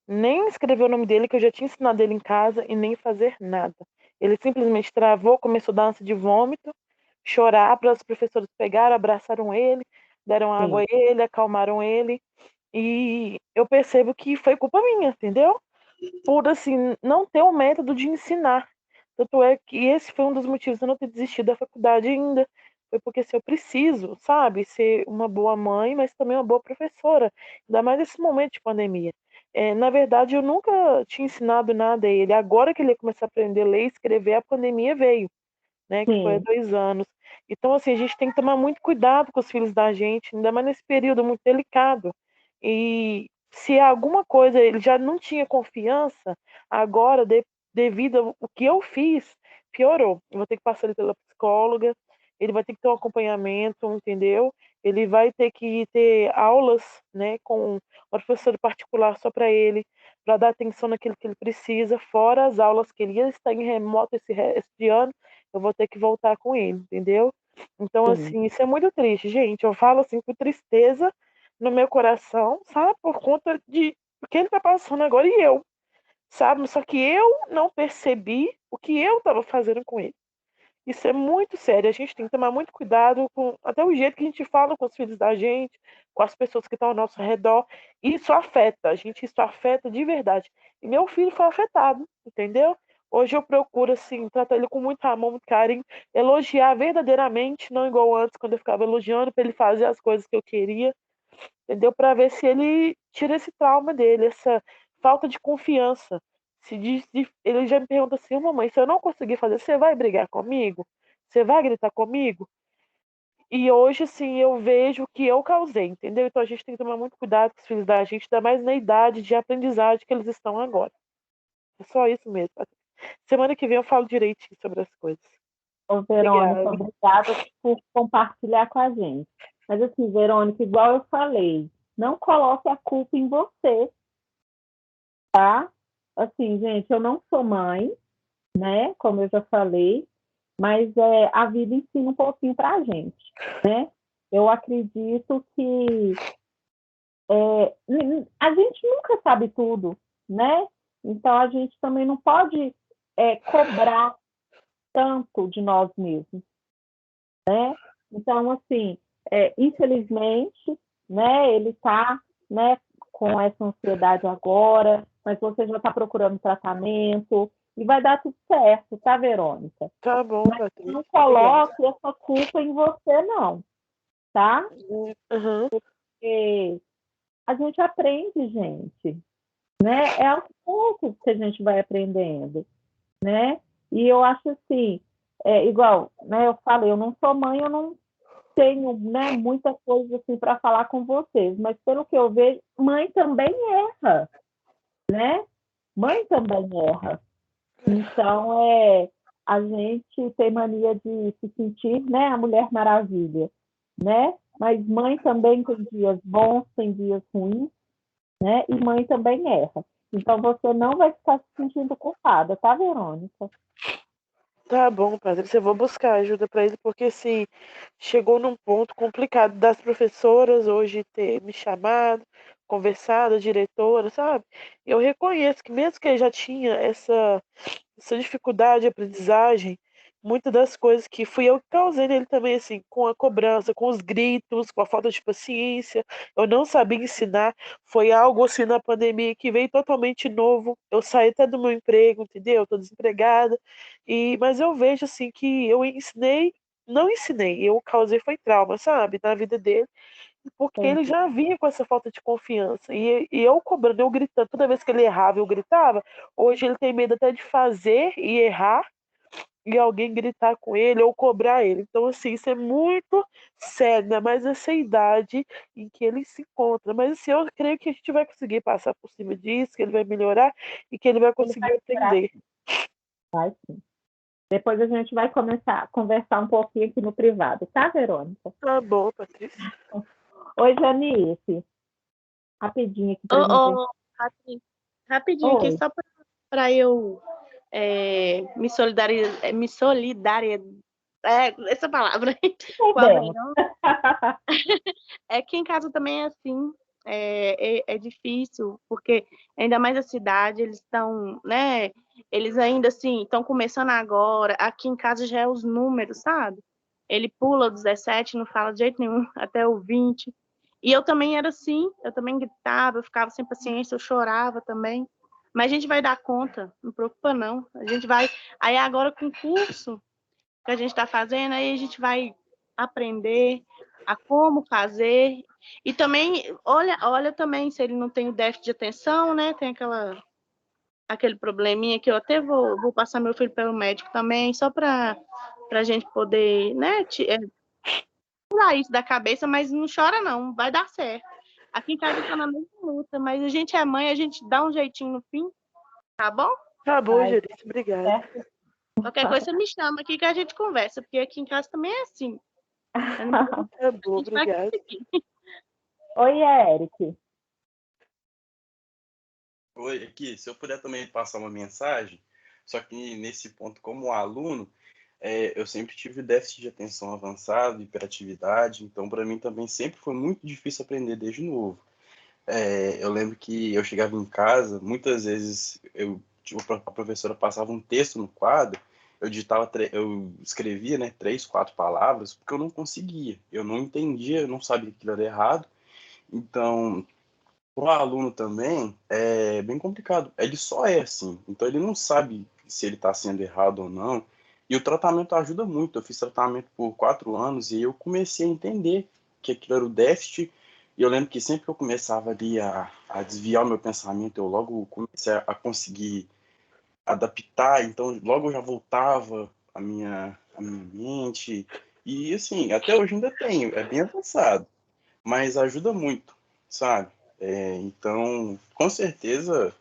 [SPEAKER 10] nem escrever o nome dele, que eu já tinha ensinado ele em casa, e nem fazer nada. Ele simplesmente travou, começou a dar ânsia de vômito, chorar, para os professores pegaram, abraçaram ele, deram água a ele, acalmaram ele. E eu percebo que foi culpa minha, entendeu? Por, assim, não ter um método de ensinar. Tanto é que esse foi um dos motivos de eu não ter desistido da faculdade ainda. Foi porque se eu preciso, sabe, ser uma boa mãe, mas também uma boa professora, ainda mais nesse momento de pandemia. Na verdade, eu nunca tinha ensinado nada a ele. Agora que ele ia começar a aprender a ler e escrever, a pandemia veio, né, que foi há
[SPEAKER 1] Sim,
[SPEAKER 10] 2 anos. Então, assim, a gente tem que tomar muito cuidado com os filhos da gente, ainda mais nesse período muito delicado. E se alguma coisa ele já não tinha confiança, agora, devido ao que eu fiz, piorou. Eu vou ter que passar ele pela psicóloga, ele vai ter que ter um acompanhamento, entendeu? Ele vai ter que ter aulas, né, com uma professora particular só para ele, para dar atenção naquilo que ele precisa, fora as aulas que ele ia estar em remoto esse resto de ano, eu vou ter que voltar com ele, entendeu? Então,
[SPEAKER 1] sim,
[SPEAKER 10] assim, isso é muito triste, gente. Eu falo assim com tristeza no meu coração, sabe? Por conta de o que ele tá passando agora e eu, sabe? Só que eu não percebi o que eu estava fazendo com ele. Isso é muito sério. A gente tem que tomar muito cuidado com até o jeito que a gente fala com os filhos da gente, com as pessoas que estão ao nosso redor. Isso afeta, a gente, isso afeta de verdade. E meu filho foi afetado, entendeu? Hoje eu procuro, assim, tratar ele com muito amor, muito carinho, elogiar verdadeiramente, não igual antes, quando eu ficava elogiando para ele fazer as coisas que eu queria, entendeu? Para ver se ele tira esse trauma dele, essa falta de confiança. Ele já me pergunta assim, "Ô, mamãe, se eu não conseguir fazer, você vai brigar comigo? Você vai gritar comigo?" E hoje, assim, eu vejo o que eu causei, entendeu? Então a gente tem que tomar muito cuidado com os filhos da gente, ainda mais na idade de aprendizagem que eles estão agora. É só isso mesmo. Semana que vem eu falo direitinho sobre as coisas.
[SPEAKER 1] ô, Verônica,
[SPEAKER 10] Obrigada.
[SPEAKER 1] obrigada por compartilhar com a gente. Mas assim, Verônica, igual eu falei, não coloque a culpa em você, tá? Assim, gente, eu não sou mãe, né? Como eu já falei, mas a vida ensina um pouquinho para a gente, né? Eu acredito que a gente nunca sabe tudo, né? Então a gente também não pode cobrar tanto de nós mesmos, né? Então, assim, infelizmente, né, ele está, né, com essa ansiedade agora, mas você já está procurando tratamento e vai dar tudo certo, tá, Verônica?
[SPEAKER 10] Tá bom,
[SPEAKER 1] Mas
[SPEAKER 10] Patrícia.
[SPEAKER 1] não
[SPEAKER 10] Obrigada.
[SPEAKER 1] coloque essa culpa em você, não, tá?
[SPEAKER 10] Uhum.
[SPEAKER 1] Porque a gente aprende, gente, né? É aos poucos que a gente vai aprendendo, né? E eu acho assim, igual, né? Eu falei, eu não sou mãe, eu não tenho, né, muita coisa assim para falar com vocês, mas pelo que eu vejo, mãe também erra, né? Mãe também erra. Então, a gente tem mania de se sentir, né, a Mulher Maravilha, né? Mas mãe também tem dias bons, tem dias ruins, né? E mãe também erra. Então, você não vai ficar se sentindo culpada, tá, Verônica?
[SPEAKER 10] Tá bom, Patrícia, eu vou buscar ajuda para ele, porque assim, chegou num ponto complicado das professoras hoje ter me chamado, conversado, a diretora, sabe? Eu reconheço que mesmo que ele já tinha essa dificuldade de aprendizagem, muitas das coisas que fui eu que causei nele também, assim, com a cobrança, com os gritos, com a falta de paciência, eu não sabia ensinar, foi algo assim na pandemia que veio totalmente novo, eu saí até do meu emprego, entendeu? Estou desempregada, mas eu vejo assim que eu ensinei, não ensinei, eu causei foi trauma, sabe, na vida dele, porque ele
[SPEAKER 1] Entendi.
[SPEAKER 10] já vinha com essa falta de confiança. E eu cobrando, eu gritando, toda vez que ele errava, eu gritava. Hoje ele tem medo até de fazer e errar. e alguém gritar com ele ou cobrar ele. Então, assim, isso é muito sério, ainda mais essa idade em que ele se encontra. Mas, assim, eu creio que a gente vai conseguir passar por cima disso, que ele vai melhorar e que ele vai
[SPEAKER 1] Ele
[SPEAKER 10] conseguir
[SPEAKER 1] vai melhorar,
[SPEAKER 10] aprender.
[SPEAKER 1] vai sim. Depois a gente vai começar a conversar um pouquinho aqui no privado, tá, Verônica?
[SPEAKER 10] Tá bom, Patrícia.
[SPEAKER 1] Oi, Janice. Rapidinho aqui pra gente.
[SPEAKER 11] Rapidinho aqui,
[SPEAKER 1] Oi.
[SPEAKER 11] só para eu me solidarizar, essa palavra, com a
[SPEAKER 1] Perdemos.
[SPEAKER 11] Verônica. É que em casa também é assim, é difícil, porque ainda mais a cidade, eles estão, né? Eles ainda assim estão começando agora. Aqui em casa já é os números, sabe? Ele pula o 17, não fala de jeito nenhum, até o 20. E eu também era assim, eu também gritava, eu ficava sem paciência, eu chorava também. Mas a gente vai dar conta, não preocupa não. A gente vai. Aí agora com o curso que a gente está fazendo, aí a gente vai aprender a como fazer. E também, olha também se ele não tem o déficit de atenção, né? Tem aquele probleminha que eu até vou passar meu filho pelo médico também, só para a gente poder, né? Tirar isso da cabeça, mas não chora não, vai dar certo. Aqui em casa tá na mesma luta, mas a gente é mãe, a gente dá um jeitinho no fim, tá bom?
[SPEAKER 10] Tá bom,
[SPEAKER 1] Vai.
[SPEAKER 10] Janice, obrigada.
[SPEAKER 11] Qualquer coisa você me chama aqui que a gente conversa, porque aqui em casa também é assim.
[SPEAKER 10] Tá bom, obrigada.
[SPEAKER 1] Oi, Eric.
[SPEAKER 12] Oi, aqui, se eu puder também passar uma mensagem, só que nesse ponto, como aluno, eu sempre tive déficit de atenção avançado, hiperatividade, então para mim também sempre foi muito difícil aprender desde novo. Eu lembro que eu chegava em casa, muitas vezes a professora passava um texto no quadro, eu escrevia, né, 3, 4 palavras, porque eu não conseguia, eu não entendia, eu não sabia que aquilo era errado. Então, para o aluno também é bem complicado. Ele só é assim, então ele não sabe se ele está sendo errado ou não. E o tratamento ajuda muito. Eu fiz tratamento por 4 anos e eu comecei a entender que aquilo era o déficit. E eu lembro que sempre que eu começava ali a desviar o meu pensamento, eu logo comecei a conseguir adaptar. Então, logo eu já voltava a minha mente. E, assim, até hoje ainda tenho. É bem avançado, mas ajuda muito, sabe? Então, com certeza,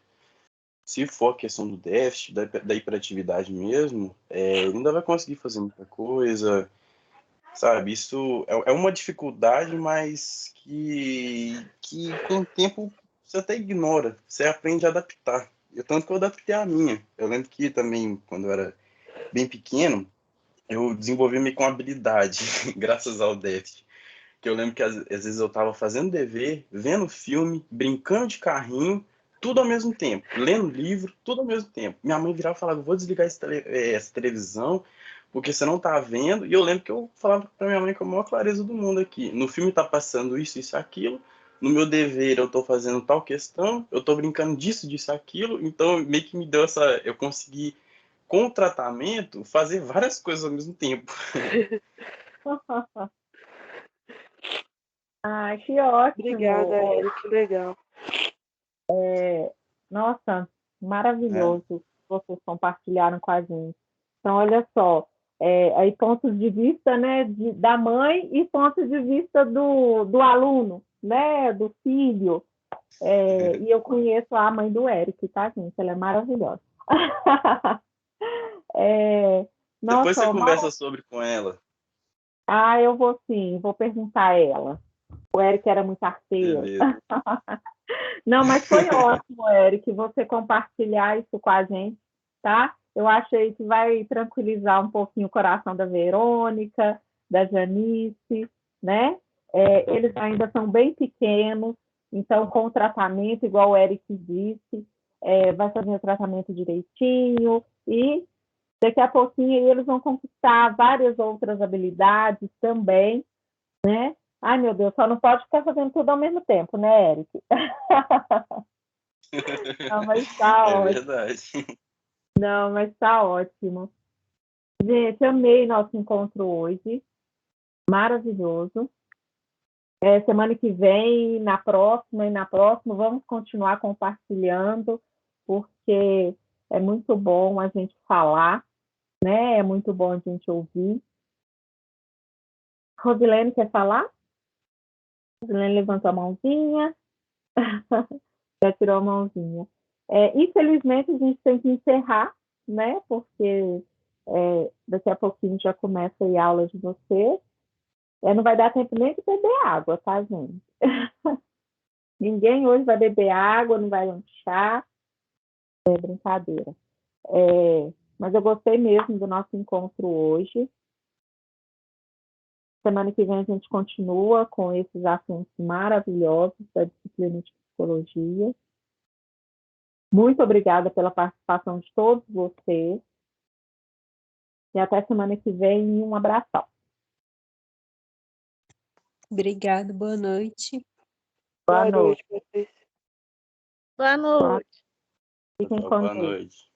[SPEAKER 12] se for a questão do déficit, da hiperatividade mesmo, ele ainda vai conseguir fazer muita coisa, sabe? Isso é uma dificuldade, mas que com o tempo você até ignora, você aprende a adaptar. Tanto que eu adaptei a minha. Eu lembro que também, quando eu era bem pequeno, eu desenvolvi meio com habilidade, graças ao déficit. Que eu lembro que às vezes eu estava fazendo dever, vendo filme, brincando de carrinho, tudo ao mesmo tempo, lendo livro, tudo ao mesmo tempo. Minha mãe virava e falava, vou desligar essa televisão, porque você não tá vendo. E eu lembro que eu falava para minha mãe com a maior clareza do mundo aqui, no filme tá passando isso, isso e aquilo, no meu dever eu tô fazendo tal questão, eu tô brincando disso, disso e aquilo, então meio que me deu eu consegui, com o tratamento, fazer várias coisas ao mesmo tempo.
[SPEAKER 1] Ah, que ótimo.
[SPEAKER 10] Obrigada, Eric, que legal.
[SPEAKER 1] Nossa, maravilhoso vocês compartilharam com a gente. Então, olha só, aí pontos de vista, né, da mãe e pontos de vista do aluno, né, do filho. E eu conheço a mãe do Eric, tá, gente? Ela é maravilhosa. Nossa,
[SPEAKER 12] Depois você conversa sobre com ela.
[SPEAKER 1] Ah, eu vou sim, vou perguntar a ela. O Eric era muito arteiro.
[SPEAKER 12] Beleza.
[SPEAKER 1] Não, mas foi ótimo, Eric, você compartilhar isso com a gente, tá? Eu achei que vai tranquilizar um pouquinho o coração da Verônica, da Janice, né? Eles ainda são bem pequenos, então com o tratamento, igual o Eric disse, vai fazer o tratamento direitinho e daqui a pouquinho eles vão conquistar várias outras habilidades também, né? Ai, meu Deus, só não pode ficar fazendo tudo ao mesmo tempo, né, Eric? Não, mas tá ótimo.
[SPEAKER 12] Verdade.
[SPEAKER 1] Não, mas tá ótimo. Gente, amei nosso encontro hoje. Maravilhoso. Semana que vem, na próxima, vamos continuar compartilhando, porque é muito bom a gente falar, né? É muito bom a gente ouvir. Rosilene, quer falar? Rosilene levantou a mãozinha. Já tirou a mãozinha. Infelizmente, a gente tem que encerrar, né? Porque daqui a pouquinho já começa a aula de vocês. Não vai dar tempo nem de beber água, tá, gente? Ninguém hoje vai beber água, não vai lanchar. É brincadeira. Mas eu gostei mesmo do nosso encontro hoje. Semana que vem a gente continua com esses assuntos maravilhosos da disciplina de psicologia. Muito obrigada pela participação de todos vocês. E até semana que vem. Um abração.
[SPEAKER 5] Obrigada, boa noite.
[SPEAKER 1] Boa noite.
[SPEAKER 11] Boa noite.
[SPEAKER 1] Fiquem com
[SPEAKER 12] Boa
[SPEAKER 1] Deus.
[SPEAKER 12] noite.